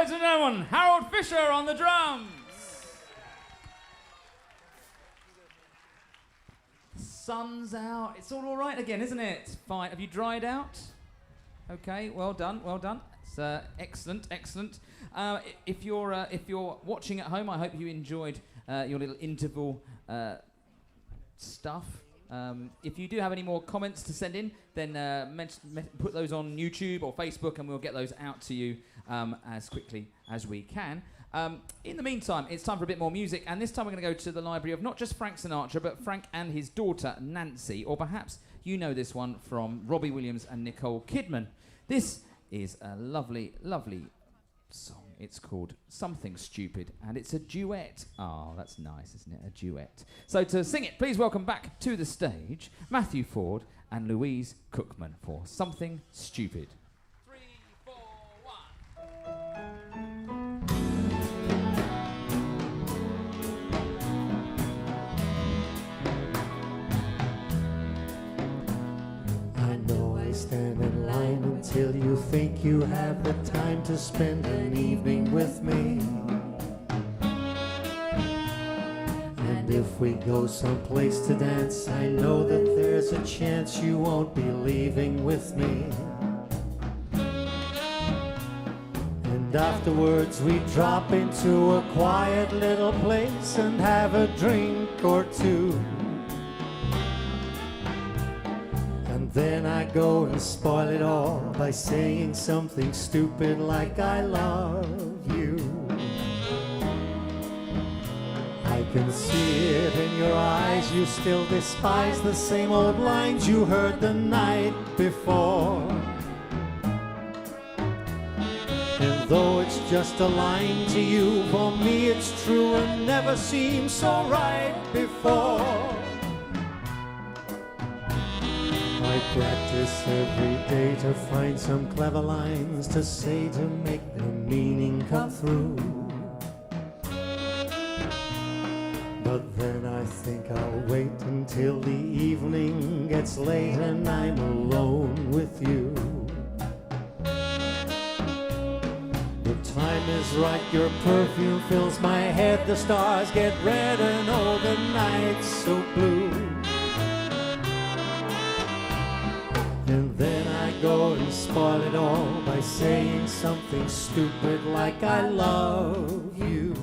S2: Ladies and gentlemen, Harold Fisher on the drums. Sun's out. It's all right again, isn't it? Fine. Have you dried out? Okay. Well done. Well done. It's excellent. Excellent. If you're watching at home, I hope you enjoyed your little interval stuff. If you do have any more comments to send in, then put those on YouTube or Facebook, and we'll get those out to you as quickly as we can. In the meantime, it's time for a bit more music, and this time we're going to go to the library of not just Frank Sinatra, but Frank and his daughter, Nancy, or perhaps you know this one from Robbie Williams and Nicole Kidman. This is a lovely, lovely song. It's called Something Stupid, and it's a duet. Oh, that's nice, isn't it? A duet. So to sing it, please welcome back to the stage Matthew Ford and Louise Cookman for Something Stupid. 3, 4, 1.
S1: I know I stand in line until you think you have the time to spend an evening with me. And if we go someplace to dance, I know that there's a chance you won't be leaving with me. And afterwards we drop into a quiet little place and have a drink or two. And then I go and spoil it all by saying something stupid like I love you. I can see it in your eyes, you still despise the same old lines you heard the night before. And though it's just a line to you, for me it's true and never seemed so right before. I practice every day to find some clever lines to say to make the meaning come through. But then I think I'll wait until the evening gets late and I'm alone with you. The time is right, your perfume fills my head, the stars get red and oh, the night's so blue. And then I go and spoil it all by saying something stupid like I love you.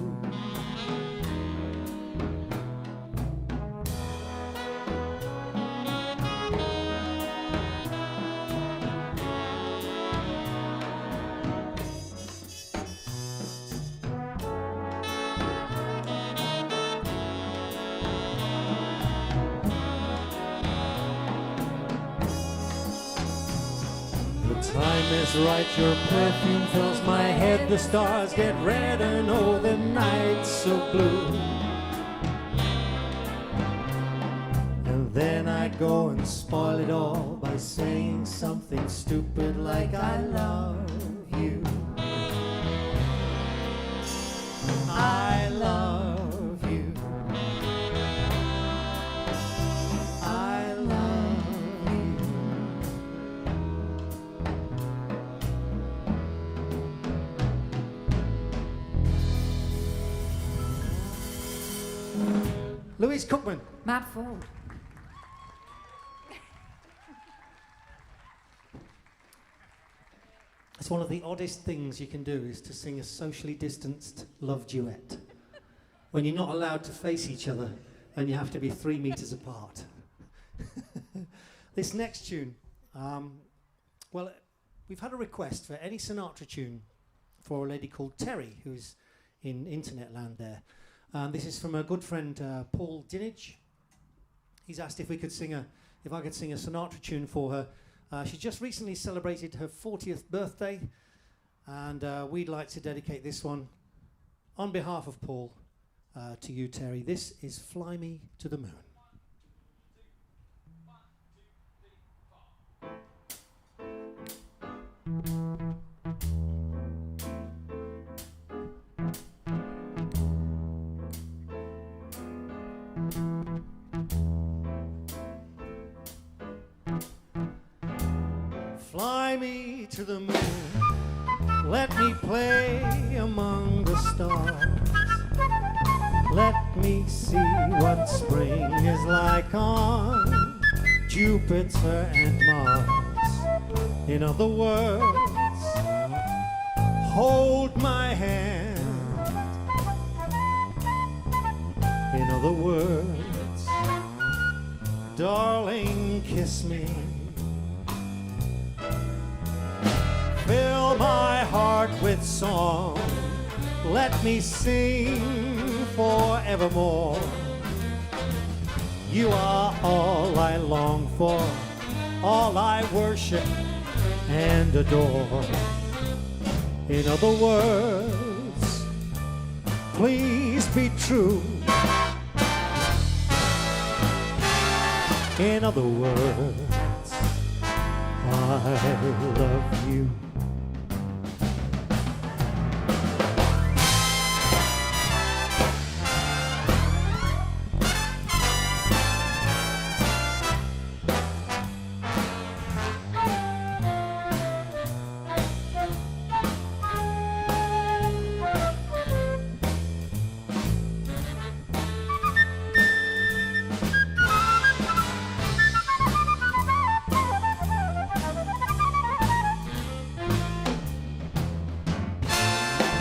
S1: Right, your perfume fills my head, the stars get red and oh, the night's so blue. And then I go and spoil it all by saying something stupid like I love you. I love you. I love you. Louise Cookman.
S3: Matt Ford.
S1: It's one of the oddest things you can do is to sing a socially distanced love duet when you're not allowed to face each other and you have to be 3 meters apart. This next tune, well, we've had a request for any Sinatra tune for a lady called Terry, who's in internet land there. This is from a good friend, Paul Dinage. He's asked if I could sing a Sinatra tune for her. She just recently celebrated her 40th birthday, and we'd like to dedicate this one on behalf of Paul to you, Terry. This is Fly Me to the Moon. Fly me to the moon, Let me play among the stars. Let me see what spring is like on Jupiter and Mars. In other words, hold my hand. In other words, darling, kiss me. Fill my heart with song. Let me sing forevermore. You are all I long for, all I worship and adore. In other words, please be true. In other words, I love you.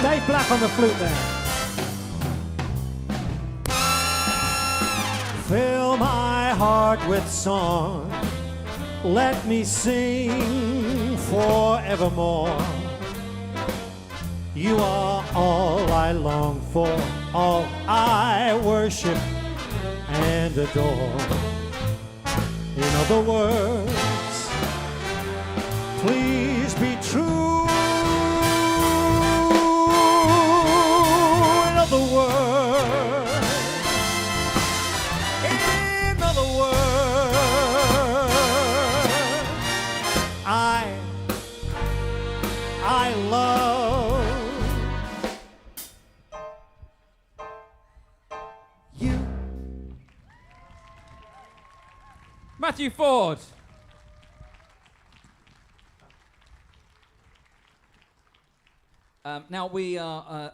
S5: Dave Black on the flute there.
S1: Fill my heart with song. Let me sing forevermore. You are all I long for, all I worship and adore. In other words, please be true. In other words, I love you.
S2: Matthew Ford. Now we are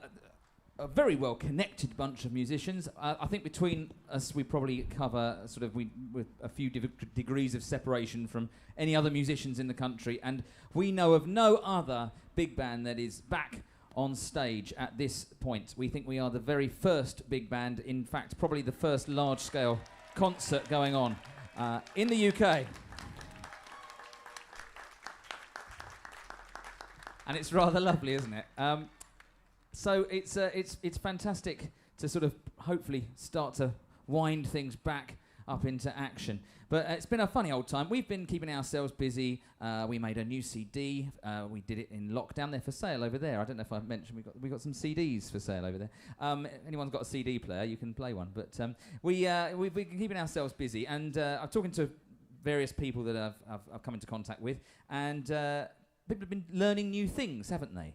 S2: a very well connected bunch of musicians. I think between us we probably cover sort of with a few degrees of separation from any other musicians in the country, and we know of no other big band that is back on stage at this point. We think we are the very first big band, in fact probably the first large-scale concert going on in the UK. And it's rather lovely, isn't it? So it's fantastic to sort of hopefully start to wind things back up into action. But it's been a funny old time. We've been keeping ourselves busy. We made a new CD. We did it in lockdown. They're for sale over there. I don't know if I've mentioned we got some CDs for sale over there. Anyone's got a CD player, you can play one. But we've been keeping ourselves busy. And I'm talking to various people that I've come into contact with. And people have been learning new things, haven't they?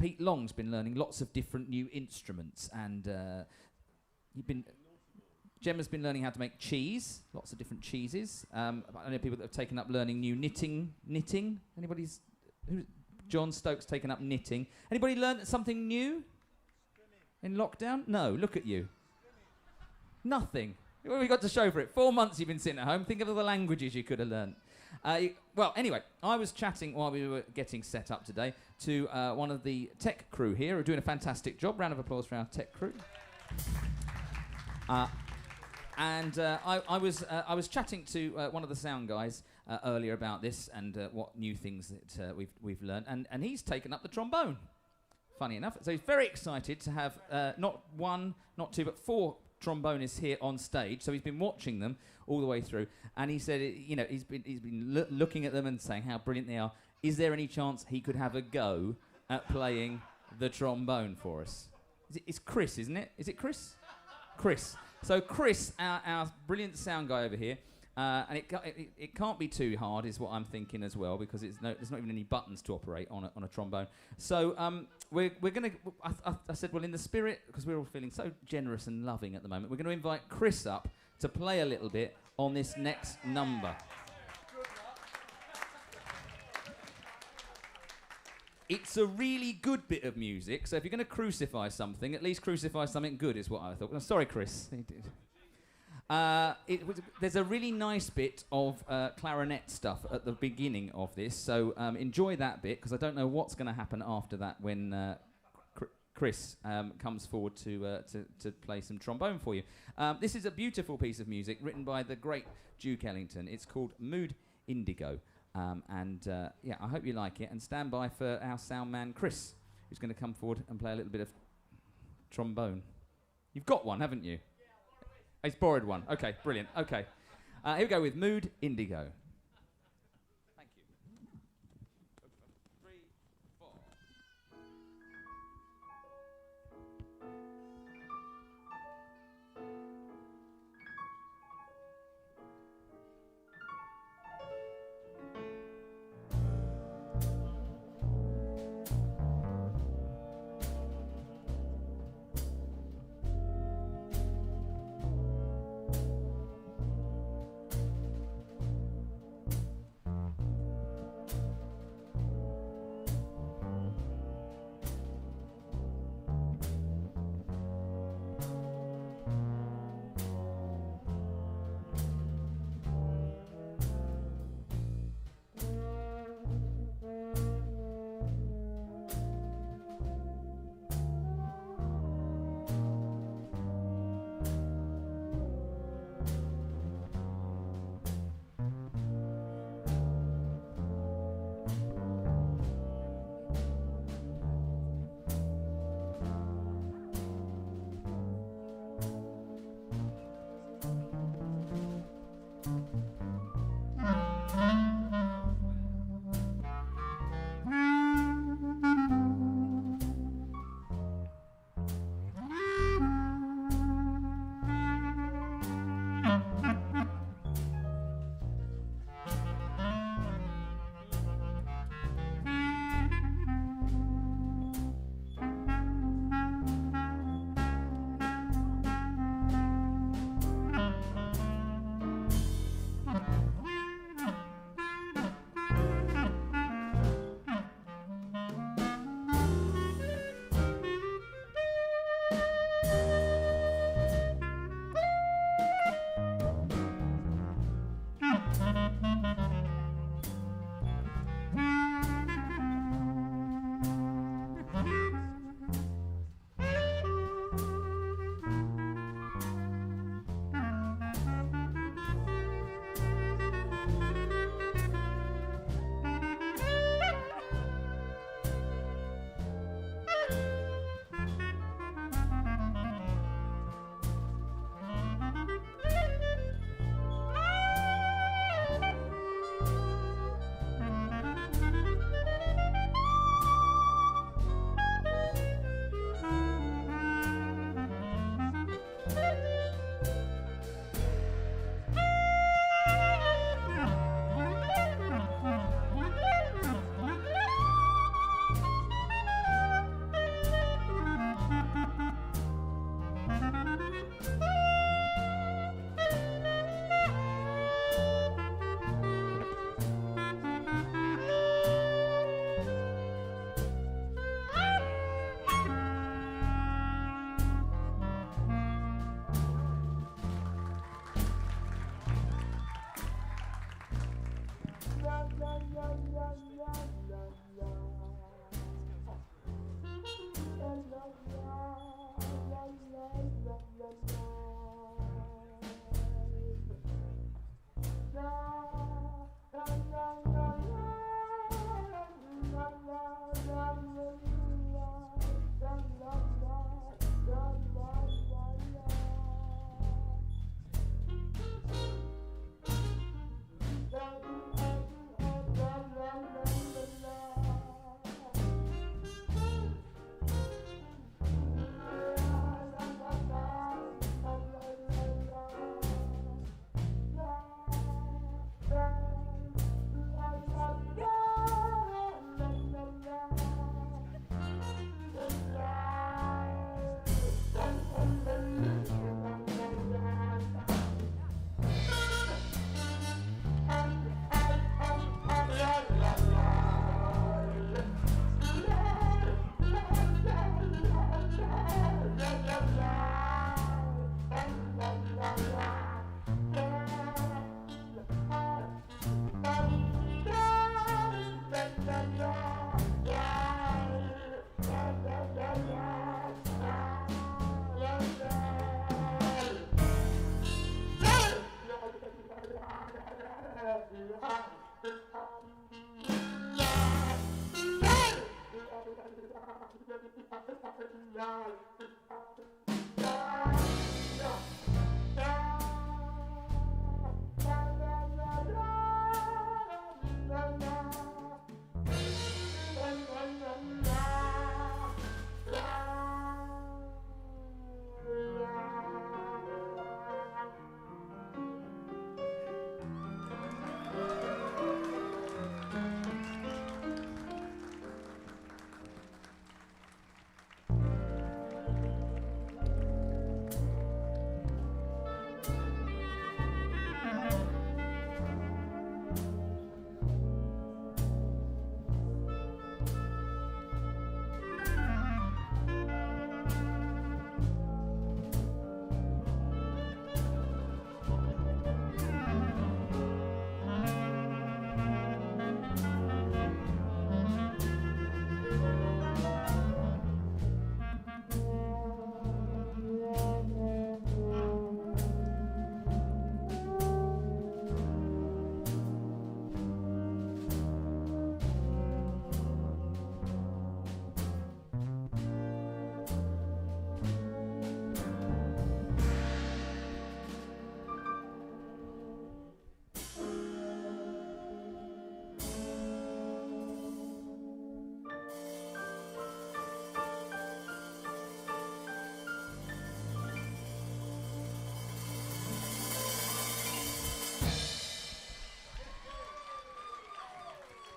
S2: Pete Long's been learning lots of different new instruments, and Gemma's been learning how to make cheese, lots of different cheeses. I know people that have taken up learning new knitting. John Stokes taken up knitting. Anybody learned something new in lockdown? No, look at you. Nothing. What have we got to show for it? 4 months you've been sitting at home. Think of all the languages you could have learned. Well, anyway, I was chatting while we were getting set up today to one of the tech crew here who are doing a fantastic job. Round of applause for our tech crew. I was chatting to one of the sound guys earlier about this and what new things that we've learned, and he's taken up the trombone. Funny enough, so he's very excited to have not one, not two, but 4 trombonists here on stage. So he's been watching them all the way through, and he said, he's been looking at them and saying how brilliant they are. Is there any chance he could have a go at playing the trombone for us? It's Chris, isn't it? Is it Chris? Chris. So Chris, our brilliant sound guy over here, and it can't be too hard, is what I'm thinking as well, because there's not even any buttons to operate on a trombone. So we're going to. I said, well, in the spirit, because we're all feeling so generous and loving at the moment, we're going to invite Chris up to play a little bit on this next number. It's a really good bit of music, so if you're going to crucify something, at least crucify something good, is what I thought. Oh, sorry, Chris. There's a really nice bit of clarinet stuff at the beginning of this, so enjoy that bit, because I don't know what's going to happen after that when Chris comes forward to play some trombone for you. This is a beautiful piece of music written by the great Duke Ellington. It's called Mood Indigo. Yeah, I hope you like it, and stand by for our sound man Chris, who's going to come forward and play a little bit of trombone. You've got one, haven't you? Yeah, he's borrowed one. Okay, brilliant. Okay, here we go with Mood Indigo. Thank you. 3, 4.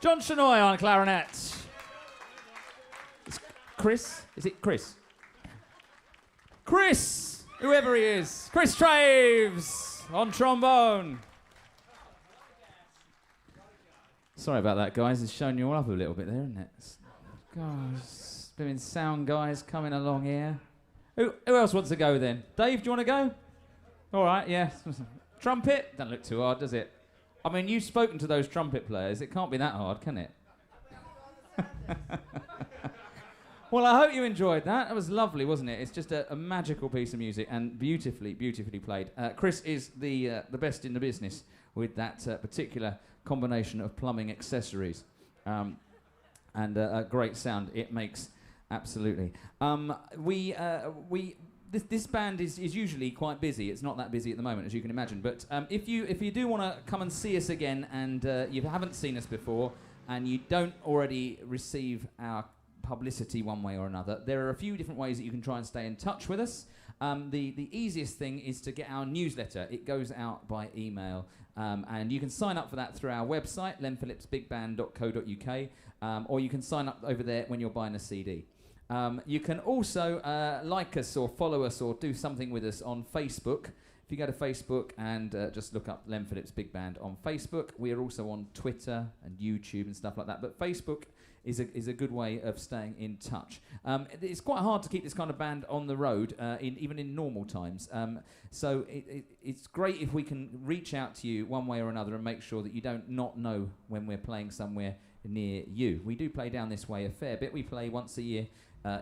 S2: John Shanoy on clarinet. It's Chris? Is it Chris? Chris! Whoever he is. Chris Traves on trombone. Sorry about that, guys. It's showing you all up a little bit there, isn't it? Guys, been sound guys coming along here. Who else wants to go then? Dave, do you want to go? All right, yeah. Trumpet? Doesn't look too hard, does it? I mean, you've spoken to those trumpet players. It can't be that hard, can it? Well, I hope you enjoyed that. That was lovely, wasn't it? It's just a magical piece of music and beautifully, beautifully played. Chris is the best in the business with that particular combination of plumbing accessories and a great sound it makes. Absolutely. This band is usually quite busy. It's not that busy at the moment, as you can imagine. But if you do want to come and see us again and you haven't seen us before and you don't already receive our publicity one way or another, there are a few different ways that you can try and stay in touch with us. The easiest thing is to get our newsletter. It goes out by email, and you can sign up for that through our website, lenphillipsbigband.co.uk, or you can sign up over there when you're buying a CD. You can also like us or follow us or do something with us on Facebook. If you go to Facebook and just look up Len Phillips Big Band on Facebook. We are also on Twitter and YouTube and stuff like that. But Facebook is a good way of staying in touch. It's quite hard to keep this kind of band on the road, even in normal times. So it's great if we can reach out to you one way or another and make sure that you don't not know when we're playing somewhere near you. We do play down this way a fair bit. We play once a year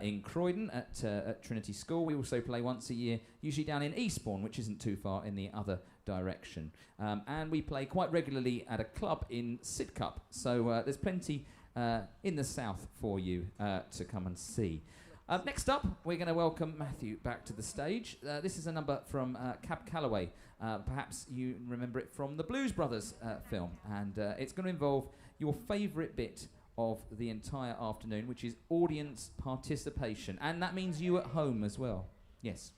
S2: in Croydon at Trinity School. We also play once a year, usually down in Eastbourne, which isn't too far in the other direction. And we play quite regularly at a club in Sidcup. So there's plenty in the south for you to come and see. Next up, we're going to welcome Matthew back to the stage. This is a number from Cab Calloway. Perhaps you remember it from the Blues Brothers film. And it's going to involve your favourite bit of the entire afternoon, which is audience participation. And that means you at home as well. Yes.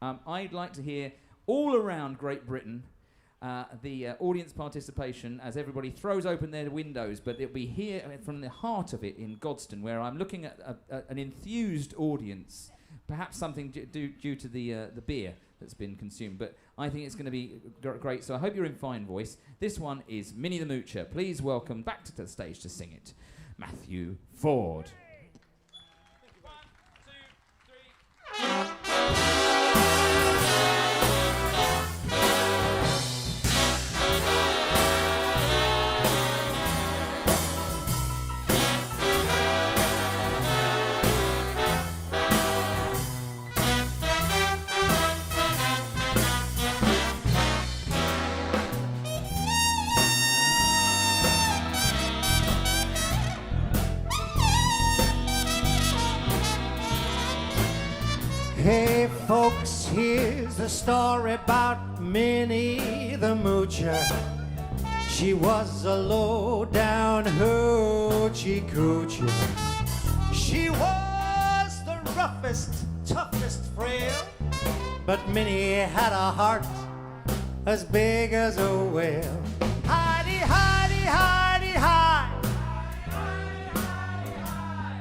S2: I'd like to hear all around Great Britain the audience participation as everybody throws open their windows, but it'll be here from the heart of it in Godstone, where I'm looking at an enthused audience, perhaps something due to the beer that's been consumed, but I think it's going to be great, so I hope you're in fine voice. This one is Minnie the Moocher. Please welcome back to the stage to sing it, Matthew Ford. 1, 2, 3.
S1: It's the story about Minnie the Moocher. She was a low-down hoochie coocher. She was the roughest, toughest frail, but Minnie had a heart as big as a whale. Hidey, hidey, hidey, hide.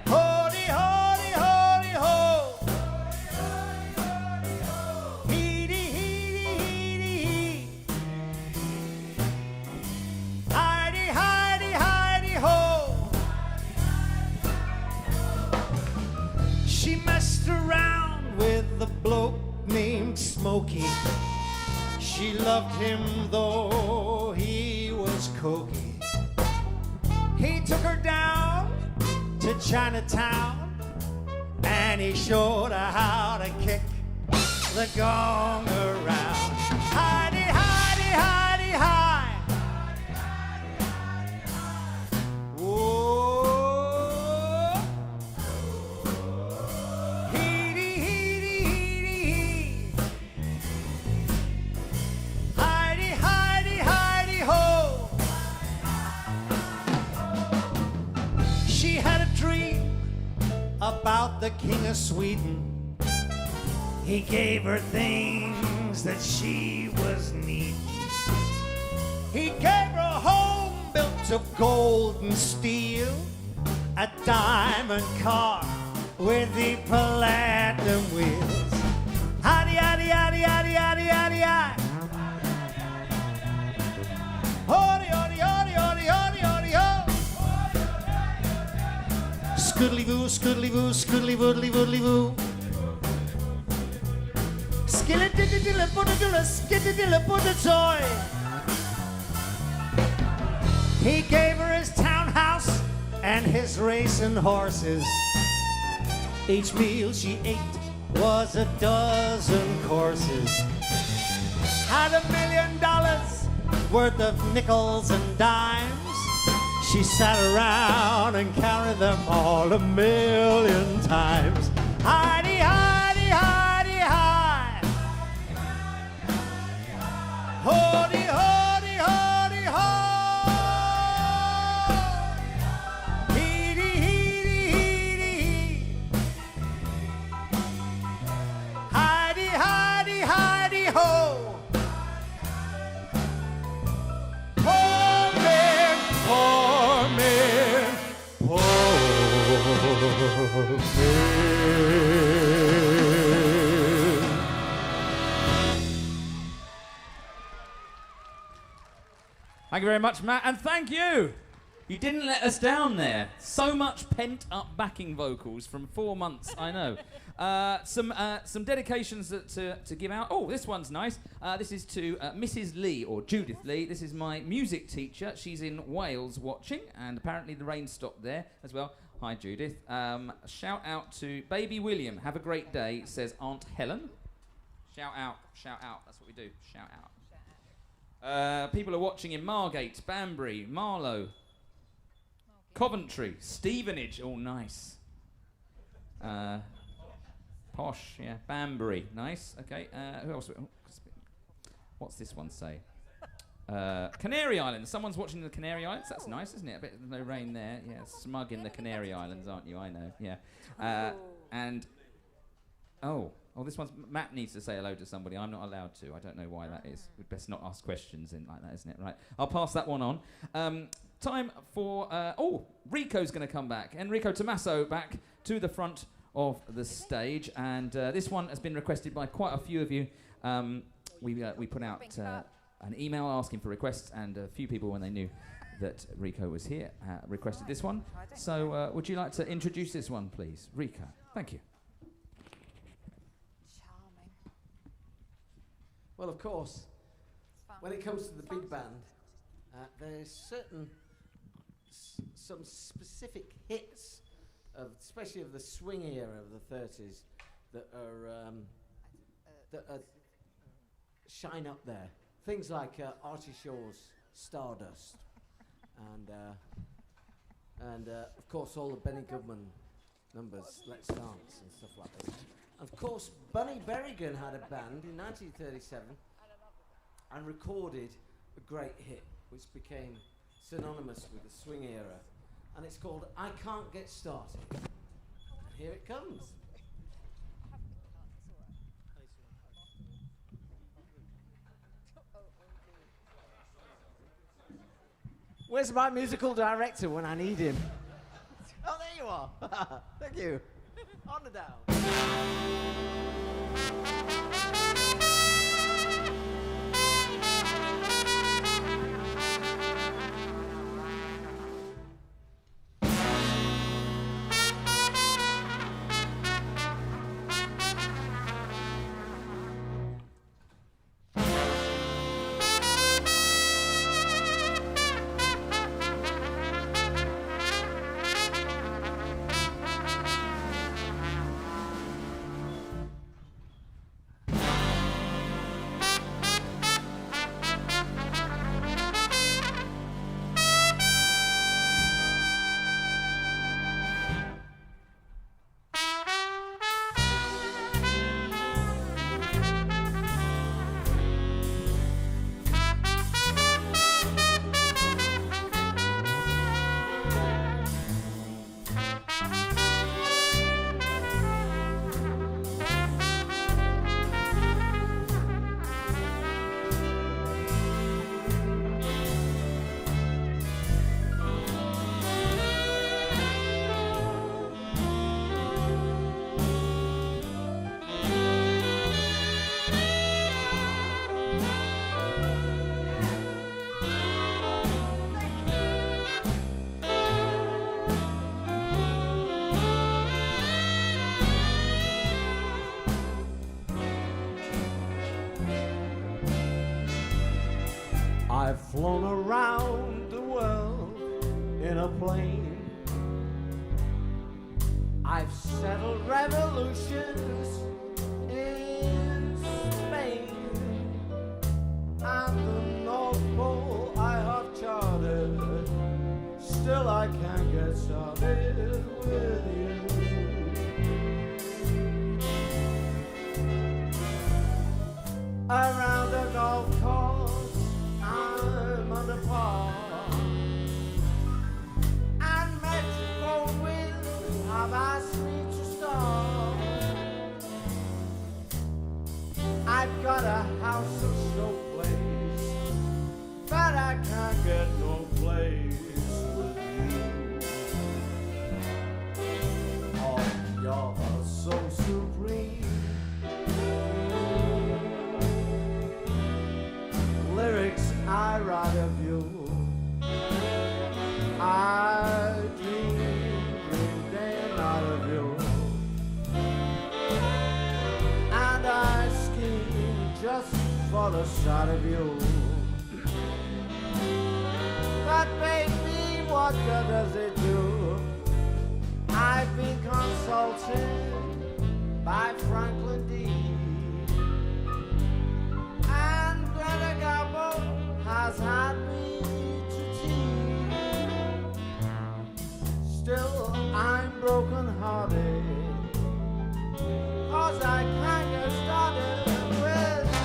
S1: Hody, hody, hody, ho. Heedy, heedy, heedy, hee. Hidey, hidey, hidey, ho. She messed around with a bloke named Smokey. She loved him though he was cokey. He took her down to Chinatown and he showed her how to kick the gong around. Hidey, hidey, hidey, hi. Whoa. Heedy, heedy, heedy, hee. Hidey, hidey, hidey, ho. She had a dream about the King of Sweden. He gave her things that she was needing. He gave her a home built of gold and steel, a diamond car with the platinum wheels. Hidey, hidey, hidey, hidey, hidey, hidey, hidey. Hody, hody, hody, hody, hody, hody, ho. Scoodly-voo, scoodly-voo, scoodly-voodly, voodly-voo. Skilly-dilly-dilly-booty-dilly, skiddy-dilly-booty-toy. He gave her his townhouse and his racing horses. Each meal she ate was a dozen courses. Had $1 million worth of nickels and dimes. She sat around and counted them all 1,000,000 times. Hidey, hidey, hidey, hi. Hody, hody, hody, ho. Heedy, heedy, heedy, hee. Hidey, hidey, hidey, ho. Poor man, poor man, poor man.
S2: Thank you very much, Matt, and thank you. You didn't let us down there. So much pent-up backing vocals from 4 months, I know. Some dedications to give out. Oh, this one's nice. This is to Mrs. Lee, or Judith Lee. This is my music teacher. She's in Wales watching, and apparently the rain stopped there as well. Hi, Judith. Shout out to Baby William. Have a great day, says Aunt Helen. Shout out. That's what we do. Shout out. People are watching in Margate, Banbury, Marlow, Coventry, Stevenage. Oh, nice. Posh, yeah. Banbury, nice. Okay. Who else? What's this one say? Canary Islands. Someone's watching the Canary Islands. That's nice, isn't it? I bet there's no rain there. Yeah, smug in the Canary Islands, aren't you? I know. Yeah. And this one's Matt needs to say hello to somebody. I'm not allowed to. I don't know why that is. We'd best not ask questions in like that, isn't it? Right. I'll pass that one on. Time for Rico's going to come back. Enrico Tomasso back to the front of the stage, and this one has been requested by quite a few of you. We put out an email asking for requests, and a few people, when they knew that Rico was here, requested this one. So would you like to introduce this one, please? Rico. Thank you.
S3: Charming.
S4: Well, of course, when it comes to the big band, there's some specific hits, especially of the swing era of the 30s, that shine up there. Things like Artie Shaw's Stardust, and of course all the Benny Goodman numbers, Let's Dance and stuff like this. Of course, Bunny Berrigan had a band in 1937 and recorded a great hit which became synonymous with the swing era, and it's called I Can't Get Started. And here it comes. Where's my musical director when I need him? Oh, there you are. Thank you. On the down. I've flown around the world in a plane. I've settled revolutions in Spain, and the North Pole I have charted. Still I can't get started with you. Around the golf course I'm under par, and Mexico will have asked me to start. I've got a house of show place, but I can't get no place with you. Oh, you're so supreme. Lyrics I write of you, I dream day and night of you, and I scheme just for the sight of you. But baby, what good does it do? I've been consulted by Franklin D. Has had me to tea. Still I'm broken hearted, 'cause I can't get started with you.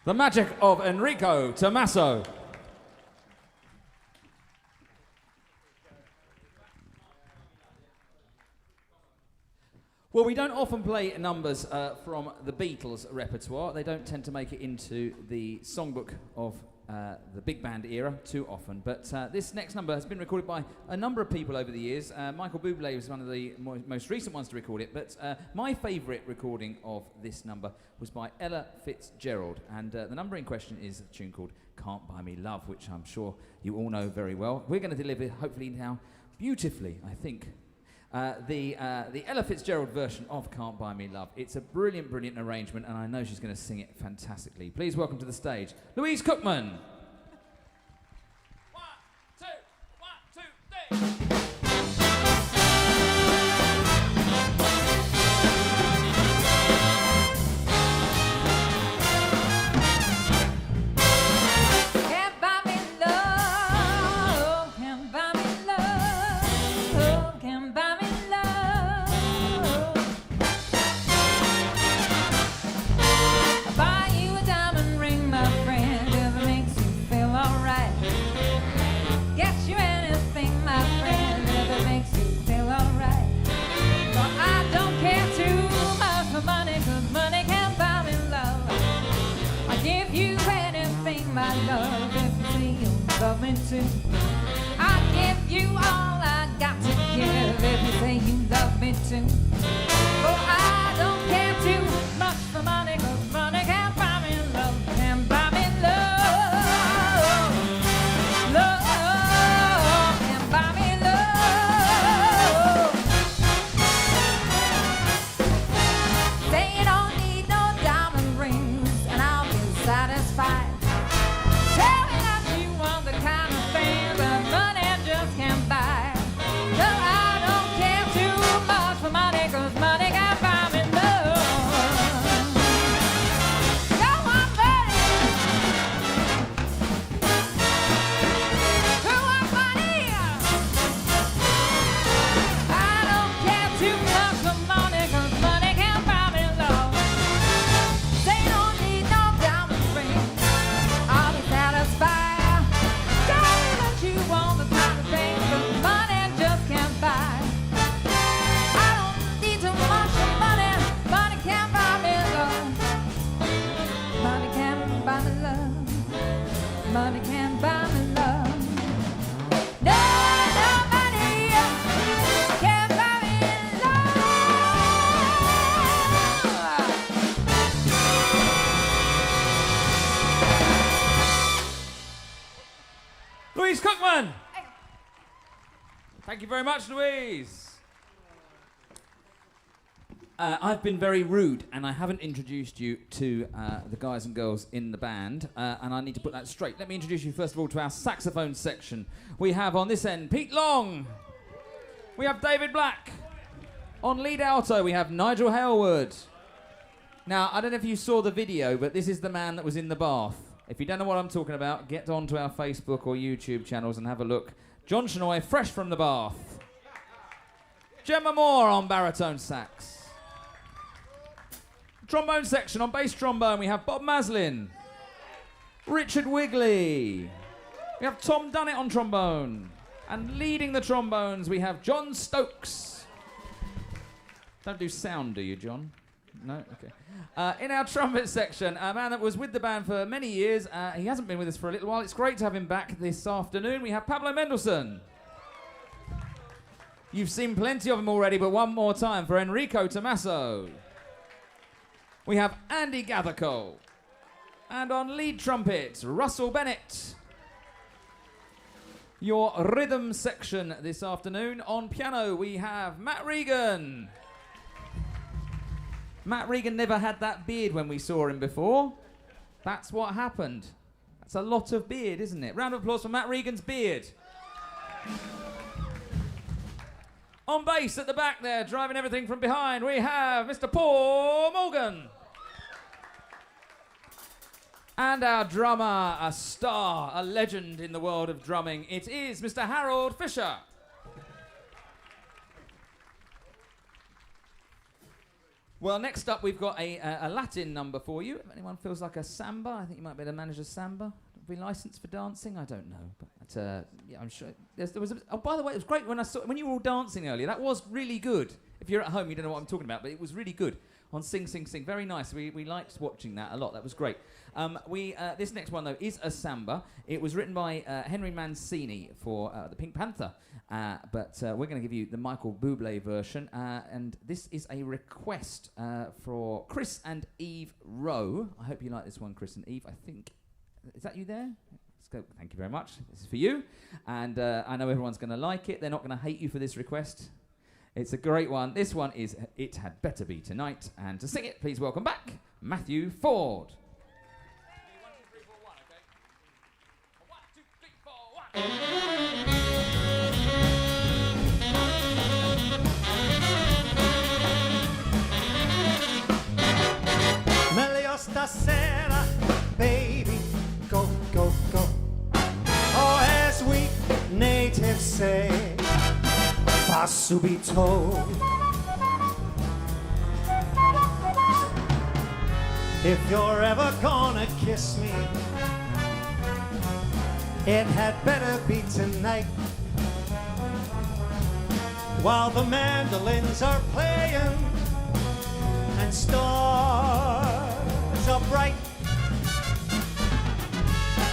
S2: The magic of Enrico Tomasso. Well, we don't often play numbers from the Beatles' repertoire. They don't tend to make it into the songbook of the big band era too often. But this next number has been recorded by a number of people over the years. Michael Bublé was one of the most recent ones to record it. But my favourite recording of this number was by Ella Fitzgerald. And the number in question is a tune called Can't Buy Me Love, which I'm sure you all know very well. We're going to deliver, hopefully now, beautifully, I think. The Ella Fitzgerald version of Can't Buy Me Love. It's a brilliant, brilliant arrangement, and I know she's going to sing it fantastically. Please welcome to the stage, Louise Cookman.
S6: 1, 2, 1, 2, 3.
S3: My love, if you say you love me too, I'll give you all I got to give. If you say you love me too, oh, I don't care too much for money, 'cause money can't buy me love, can't buy me love. Love can't buy me love. Say you don't need no diamond rings, and I'll be satisfied. Money can't buy me love. No, no money can buy me love.
S2: Louise Cookman! Thank you very much, Louise. I've been very rude, and I haven't introduced you to the guys and girls in the band, and I need to put that straight. Let me introduce you, first of all, to our saxophone section. We have on this end Pete Long. We have David Black. On lead alto, we have Nigel Hailwood. Now, I don't know if you saw the video, but this is the man that was in the bath. If you don't know what I'm talking about, get onto our Facebook or YouTube channels and have a look. John Shinoy, fresh from the bath. Gemma Moore on baritone sax. Trombone section, on bass trombone, we have Bob Maslin. Richard Wigley. We have Tom Dunnett on trombone. And leading the trombones, we have John Stokes. Don't do sound, do you, John? No? Okay. In our trumpet section, a man that was with the band for many years. He hasn't been with us for a little while. It's great to have him back this afternoon. We have Pablo Mendelssohn. You've seen plenty of him already, but one more time for Enrico Tomasso. We have Andy Gathercole. And on lead trumpet, Russell Bennett. Your rhythm section this afternoon. On piano, we have Matt Regan. Matt Regan never had that beard when we saw him before. That's what happened. That's a lot of beard, isn't it? Round of applause for Matt Regan's beard. On bass at the back there, driving everything from behind, we have Mr. Paul Morgan. And our drummer, a star, a legend in the world of drumming, it is Mr. Harold Fisher. Well, next up we've got a Latin number for you. If anyone feels like a samba, I think you might be able to manage a samba. Are we licensed for dancing? I don't know, but yeah, I'm sure. There was. Oh, by the way, it was great when you were all dancing earlier. That was really good. If you're at home, you don't know what I'm talking about, but it was really good on Sing Sing Sing. Very nice. We liked watching that a lot. That was great. This next one though is a samba. It was written by Henry Mancini for the Pink Panther, but we're going to give you the Michael Bublé version, and this is a request for Chris and Eve Rowe. I hope you like this one, Chris and Eve. I think. Is that you there? Let's go. Thank you very much. This is for you. And I know everyone's going to like it. They're not going to hate you for this request. It's a great one. This one is It Had Better Be Tonight. And to sing it, please welcome back Matthew Ford.
S6: 1, 2, 3, 4, 1, okay? 1, 2, 3, 4, 1.
S1: Meglio stasera, baby, go, go, go. Or as we natives say, fa subito. If you're ever gonna kiss me, it had better be tonight. While the mandolins are playing and stars are bright.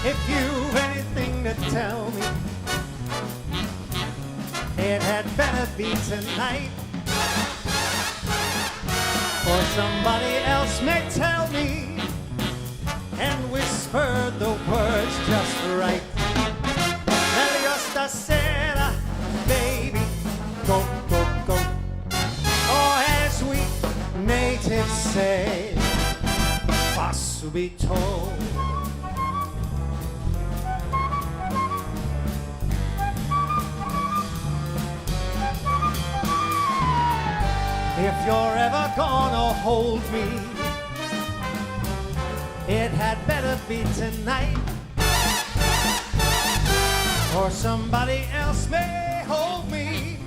S1: If you've anything to tell me, it had better be tonight. Or somebody else may tell me and whisper the words just right. Meglio stasera, baby, go, go, go. Or as we natives say, fa subito. If you're ever gonna hold me, it had better be tonight. Or somebody else may hold me.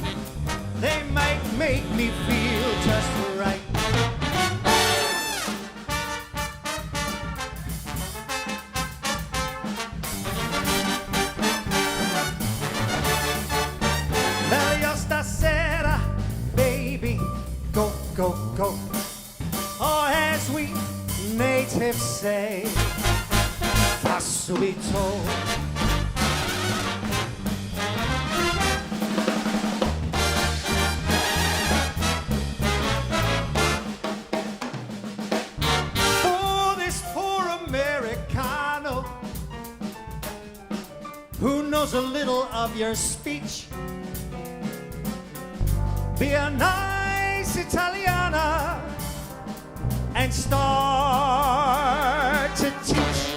S1: They might make me feel just right. Meglio stasera, baby, go, go, go. Or as we natives say, fa subito. For this poor Americano who knows a little of your speech, be a nice Italiana and start to teach.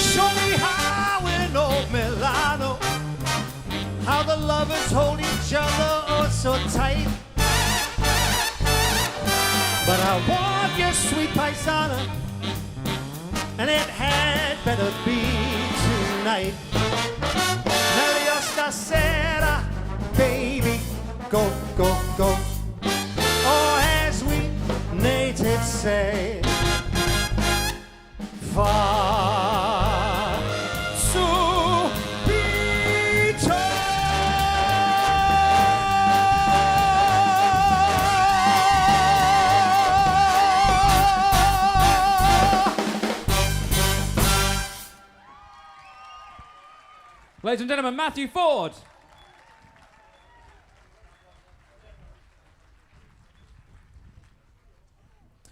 S1: Show me how in old Milano, how the lovers hold each other oh so tight. But I want your sweet paisana, and it had better be tonight. Meglio stasera, baby, go, go, go. Or as we natives say, fa subito.
S2: Ladies and gentlemen, Matthew Ford.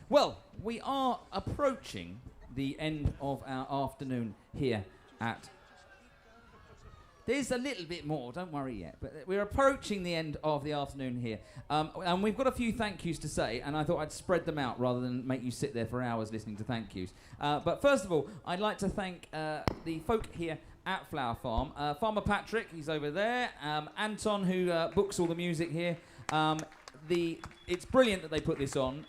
S2: Well, we are approaching the end of our afternoon here at... There's a little bit more, don't worry yet, but we're approaching the end of the afternoon here. And we've got a few thank yous to say, and I thought I'd spread them out rather than make you sit there for hours listening to thank yous. But first of all, I'd like to thank the folk here at Flower Farm. Farmer Patrick, he's over there. Anton, who books all the music here. It's brilliant that they put this on.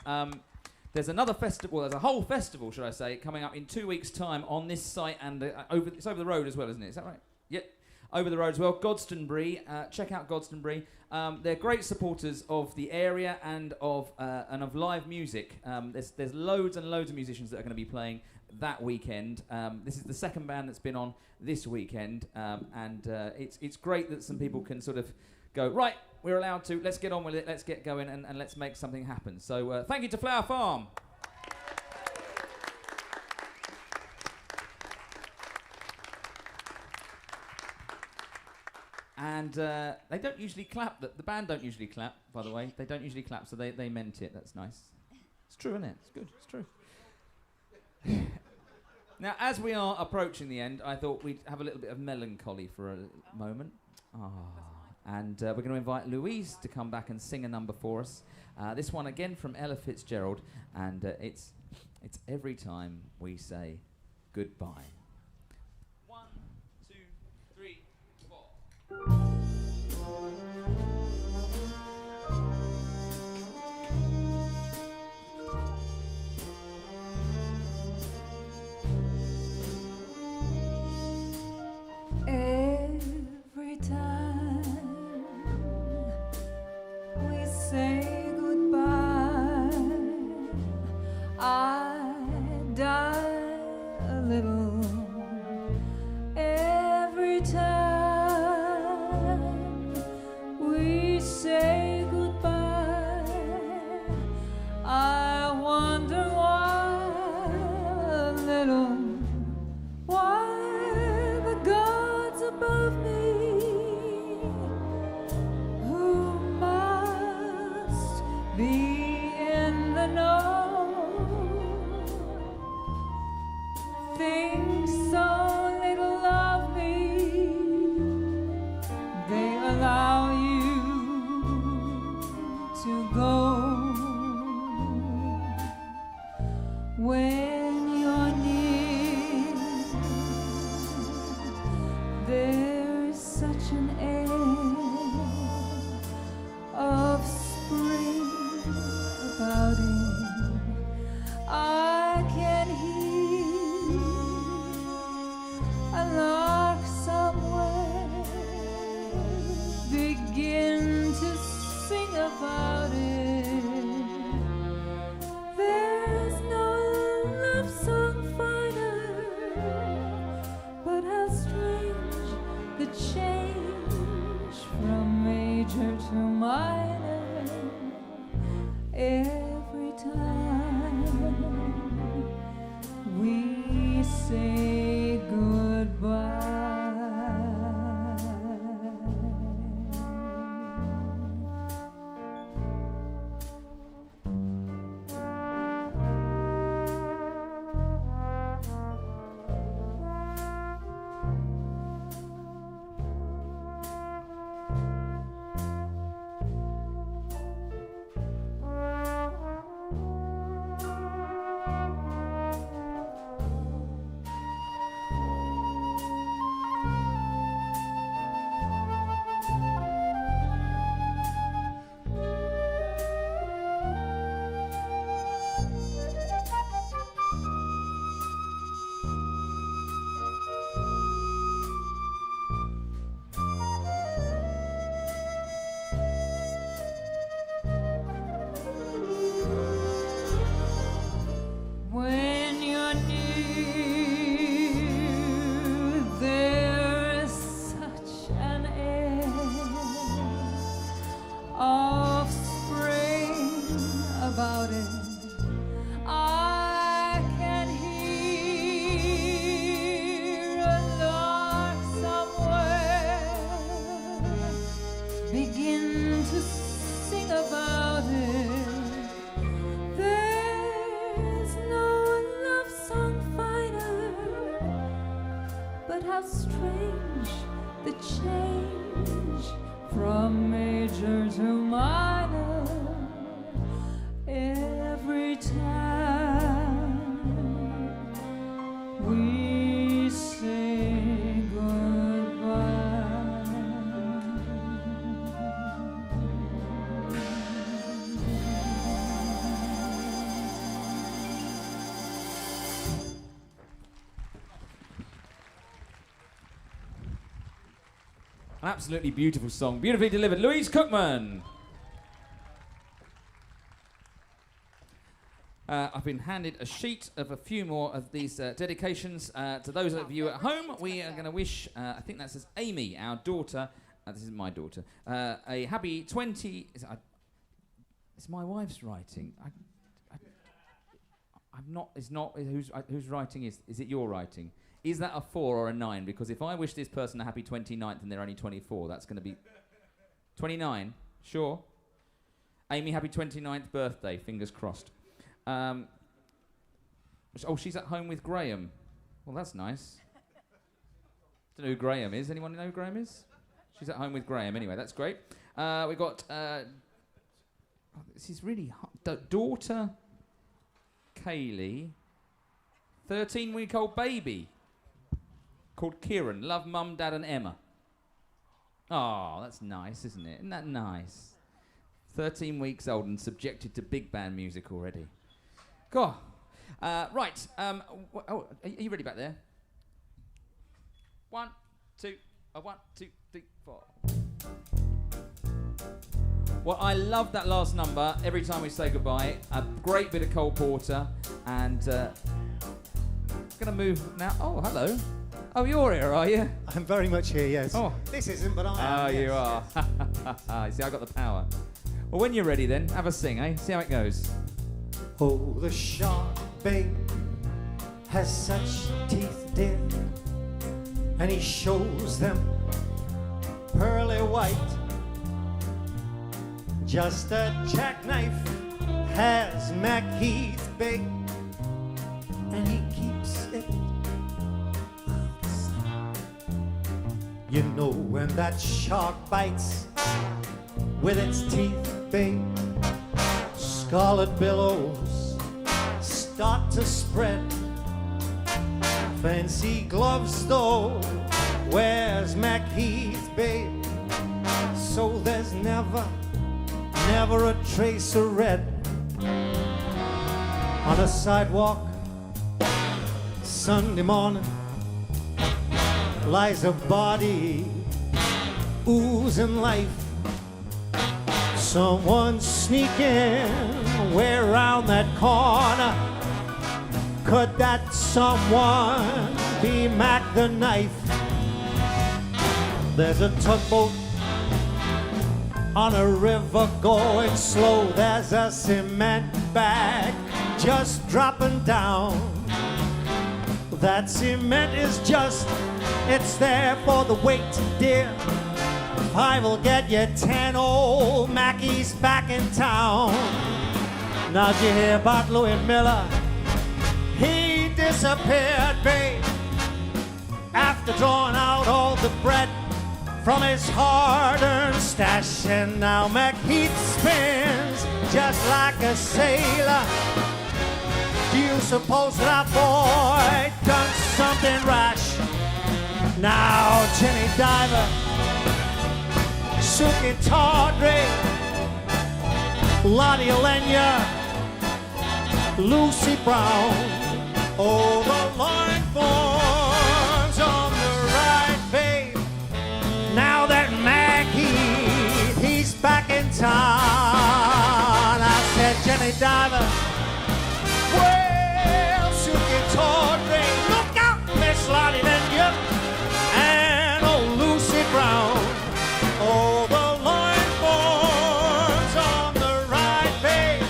S2: There's another festival, there's a whole festival, should I say, coming up in 2 weeks' time on this site, and it's over the road as well, isn't it? Is that right? Yeah. over the road as well. Godstonbury, check out Godstonbury. They're great supporters of the area and of live music. There's loads and loads of musicians that are going to be playing that weekend. This is the second band that's been on this weekend, and it's great that some people can sort of go, right, we're allowed to, let's get on with it, let's get going, and let's make something happen. So thank you to Flower Farm. And they don't usually clap. The band don't usually clap, by the way. They don't usually clap, so they meant it. That's nice. It's true, isn't it? It's good. It's true. Now, as we are approaching the end, I thought we'd have a little bit of melancholy for a moment. And we're going to invite Louise to come back and sing a number for us. This one again from Ella Fitzgerald, and it's Every Time We Say Goodbye. 1, 2, 3, 4.
S3: Every time we say goodbye, I die a little. Every time we say goodbye, I wonder why a little. Why the gods above me, who must be in the know, think so little of me, they allow you to go. When you're near, there's such an air of spring about it. I can hear a lark somewhere begin to sing about it. There's no love song finer, but how strange the change from major to minor. Every time we say goodbye.
S2: An absolutely beautiful song, beautifully delivered. Louise Cookman. I've been handed a sheet of a few more of these dedications. To those of you at home, we are going to wish, I think that says Amy, our daughter, this is my daughter, a happy 20... It's my wife's writing. I'm not... It's not... Whose writing is it your writing? Is that a 4 or a 9? Because if I wish this person a happy 29th and they're only 24, that's going to be... 29? Sure. Amy, happy 29th birthday. Fingers crossed. Oh, she's at home with Graham. Well, that's nice. Don't know who Graham is. Anyone know who Graham is? She's at home with Graham. Anyway, that's great. We've got... this is really hard. Daughter Kaylee, 13-week-old baby called Kieran. Love Mum, Dad and Emma. Oh, that's nice, isn't it? Isn't that nice? 13 weeks old and subjected to big band music already. God. Right. Are you ready back there? 1, 2, 1, 2, 3, 4. Well, I love that last number. Every time we say goodbye, a great bit of Cole Porter, and gonna move now. Oh, hello. Oh, you're here, are you?
S1: I'm very much here, yes.
S2: Oh.
S1: This isn't, but I am.
S2: Oh,
S1: yes,
S2: you are.
S1: yes.
S2: See, I got the power. Well, when you're ready, then have a sing, eh? See how it goes.
S1: Oh, the shark, babe, has such teeth, dear, and he shows them pearly white. Just a jackknife has Mac Heath, babe, and he keeps it out of sight. You know when that shark bites with its teeth, babe, scarlet billows start to spread. Fancy gloves though wears Mac Heath, babe, so there's never a trace of red. On a sidewalk Sunday morning lies a body oozing life. Someone sneaking way around that corner. Could that someone be Mac the Knife? There's a tugboat on a river going slow. There's a cement bag just dropping down. That cement is just, it's there for the weight, dear. 5 will get you 10. Old Mackie's back in town. Now did you hear about Louis Miller? He disappeared, babe, after drawing out all the bread from his hard-earned stash. And now McHeath spins just like a sailor. Do you suppose that boy done something rash? Now Jenny Diver, Suki Tawdry, Lottie Alenia, Lucy Brown. Oh, the line forms on the right, babe. Now that Maggie, he's back in town. I said, Jenny Diver, well, Suki Tawdry, look out, Miss Lottie Alenia, and old Lucy Brown. Oh, the line forms on the right, babe.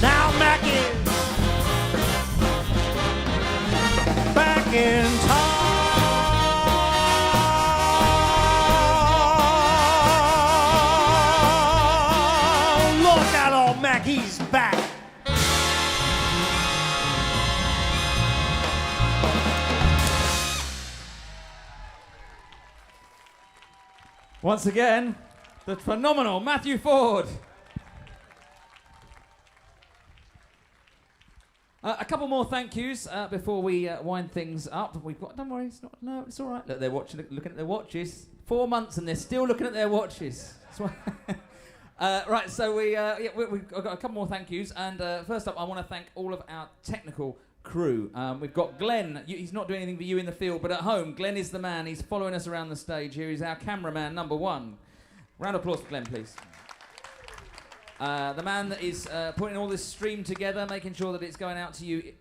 S1: Now Maggie's back in town. Look at old Mac, he's back.
S2: Once again, the phenomenal Matthew Ford. A couple more thank yous before we wind things up. We've got. Don't worry, it's all right. Look, they're watching, looking at their watches. 4 months and they're still looking at their watches. Right, so we've got a couple more thank yous. And first up, I want to thank all of our technical crew. We've got Glenn. He's not doing anything for you in the field, but at home, Glenn is the man. He's following us around the stage here. He's our cameraman number one. Round of applause for Glenn, please. The man that is putting all this stream together, making sure that it's going out to you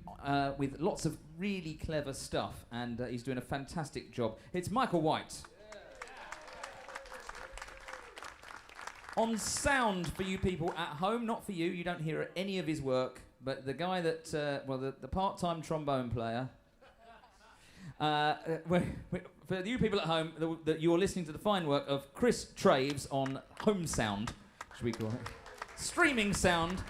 S2: with lots of really clever stuff, and he's doing a fantastic job. It's Michael White. On sound for you people at home, not for you, you don't hear any of his work, but the guy that, the part-time trombone player, for you people at home, you're listening to the fine work of Chris Traves on home sound, should we call it? Streaming sound.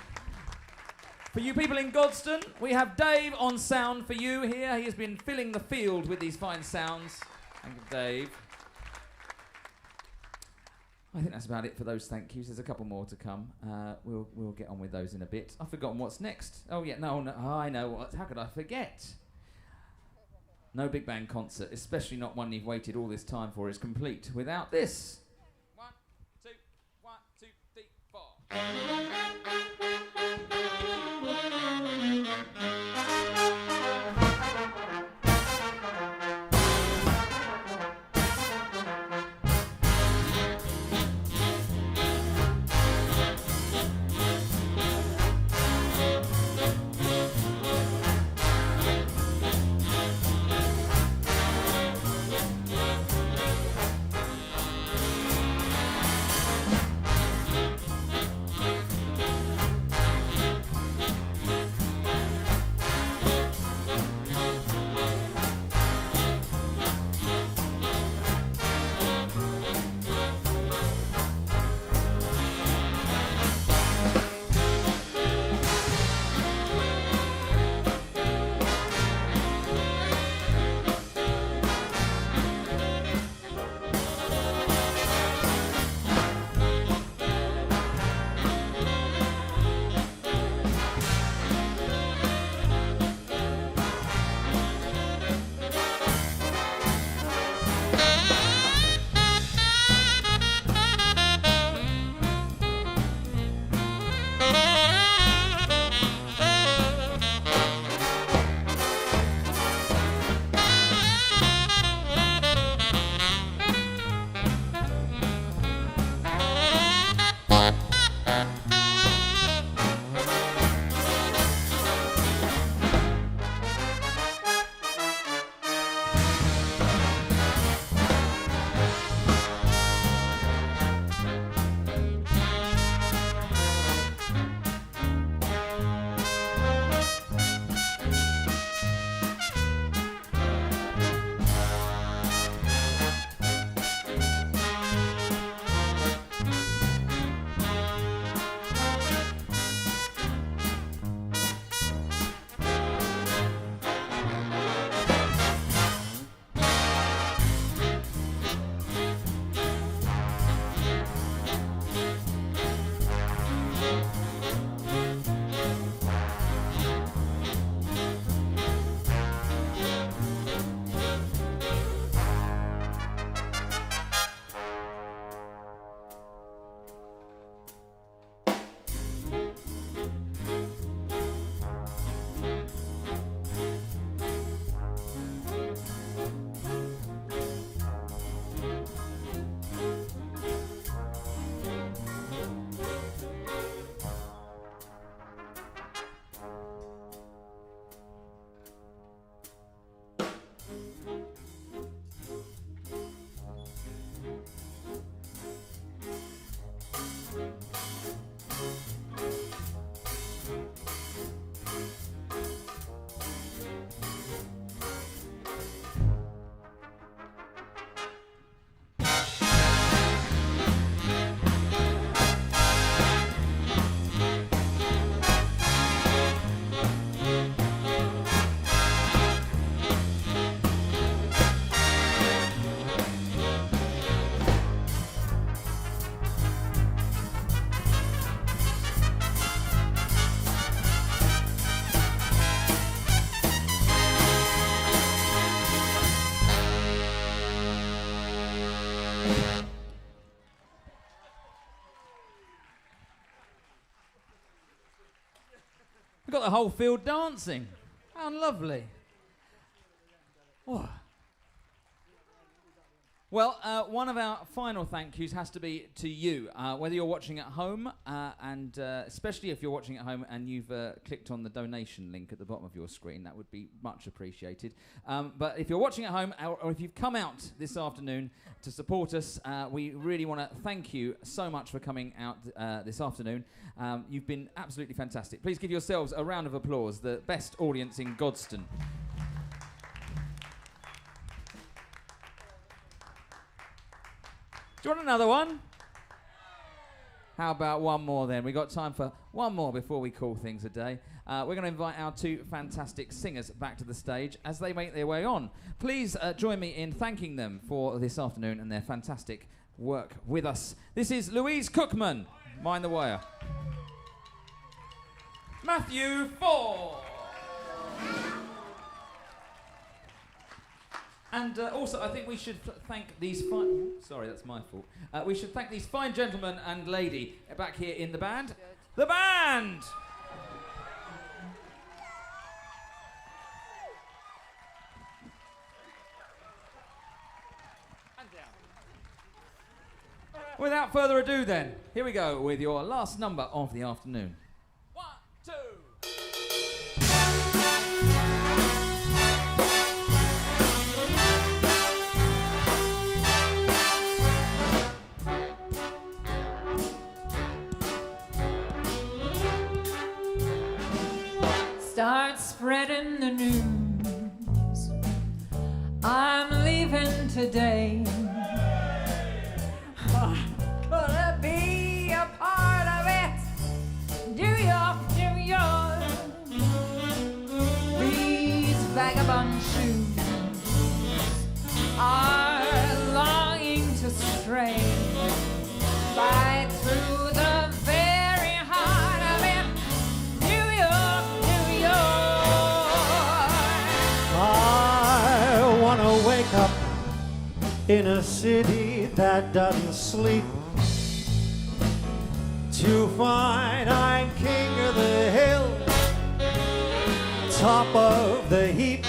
S2: For you people in Godstone, we have Dave on sound for you here. He has been filling the field with these fine sounds. Thank you, Dave. I think that's about it for those thank yous. There's a couple more to come. We'll get on with those in a bit. I've forgotten what's next. Oh yeah, no, I know what. How could I forget? No big band concert, especially not one you've waited all this time for, is complete without this.
S6: 1, 2, 1, 2, 3, 4.
S2: We've got the whole field dancing. How lovely. Oh. Well, one of our final thank yous has to be to you, whether you're watching at home, and especially if you're watching at home and you've clicked on the donation link at the bottom of your screen, that would be much appreciated. But if you're watching at home, or if you've come out this afternoon to support us, we really want to thank you so much for coming out this afternoon. You've been absolutely fantastic. Please give yourselves a round of applause, the best audience in Godston. Do you want another one? How about one more then? We've got time for one more before we call things a day. We're going to invite our two fantastic singers back to the stage as they make their way on. Please join me in thanking them for this afternoon and their fantastic work with us. This is Louise Cookman, Mind the Wire. Matthew Ford. And also, I think we should thank these fine... Sorry, that's my fault. We should thank these fine gentlemen and lady back here in the band. Good. The band! And down. Without further ado then, here we go with your last number of the afternoon. 1, 2...
S3: Start spreading the news. I'm leaving today. Could I be a part of it? New York, New York. These vagabond shoes are longing to stray right through the very heart of it. New York, New York.
S1: I wanna wake up in a city that doesn't sleep, to find I'm king of the hill, top of the heap.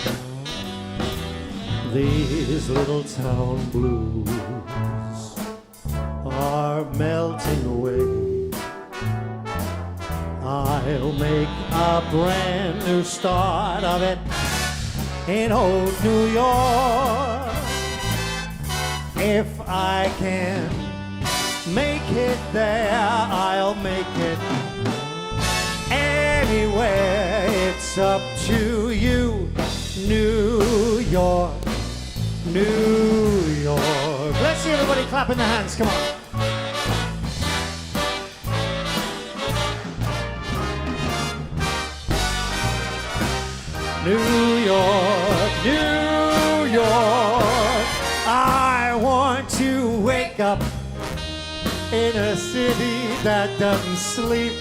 S1: These little town blues are melting away. I'll make a brand new start of it in old New York. If I can make it there, I'll make it anywhere. It's up to you, New York, New York. Let's see everybody clapping their hands, come on. New York, New York. I want to wake up in a city that doesn't sleep,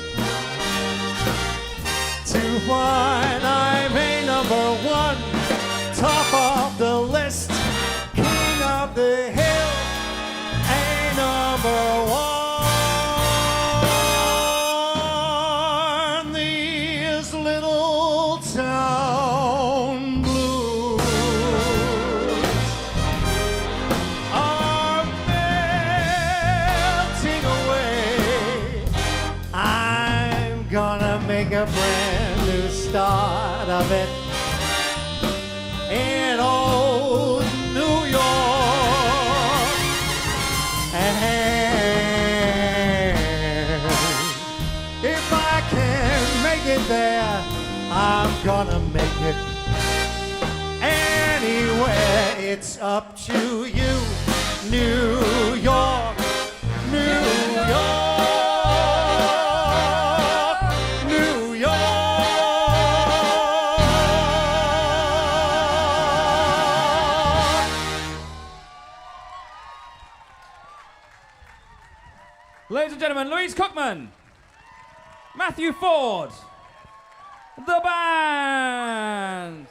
S1: to find I'm a number one, top of the list, king of the hill, a number one. These little town blues are melting away. I'm gonna make a brand new start of it in old New York. And if I can make it there, I'm gonna make it anywhere. It's up to you, New York, New York, New York.
S2: Ladies and gentlemen, Louise Cookman, Matthew Ford, the band.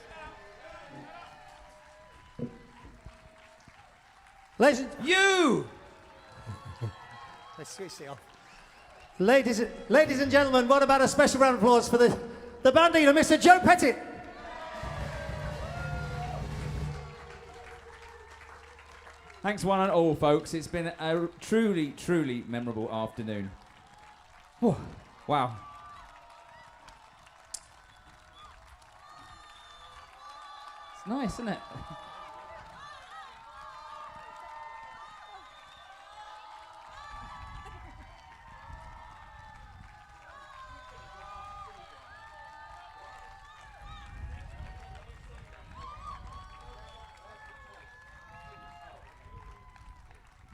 S1: Ladies,
S2: You.
S1: let's switch it off. Ladies and gentlemen, what about a special round of applause for the band leader, Mr. Joe Pettit.
S2: Thanks one and all, folks. It's been a truly, truly memorable afternoon. Whew. Wow. It's nice, isn't it?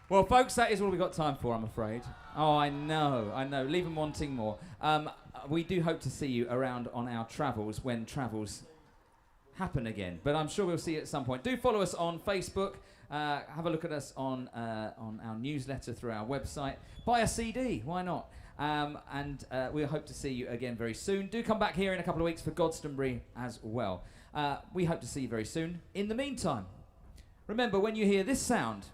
S2: Well, folks, that is all we've got time for, I'm afraid. Oh, I know. Leave them wanting more. We do hope to see you around on our travels when travels happen again. But I'm sure we'll see you at some point. Do follow us on Facebook. Have a look at us on our newsletter through our website. Buy a CD, why not? And we hope to see you again very soon. Do come back here in a couple of weeks for Glastonbury as well. We hope to see you very soon. In the meantime, remember, when you hear this sound,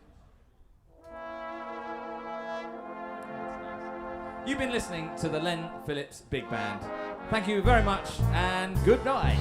S2: you've been listening to the Len Phillips Big Band. Thank you very much and good night.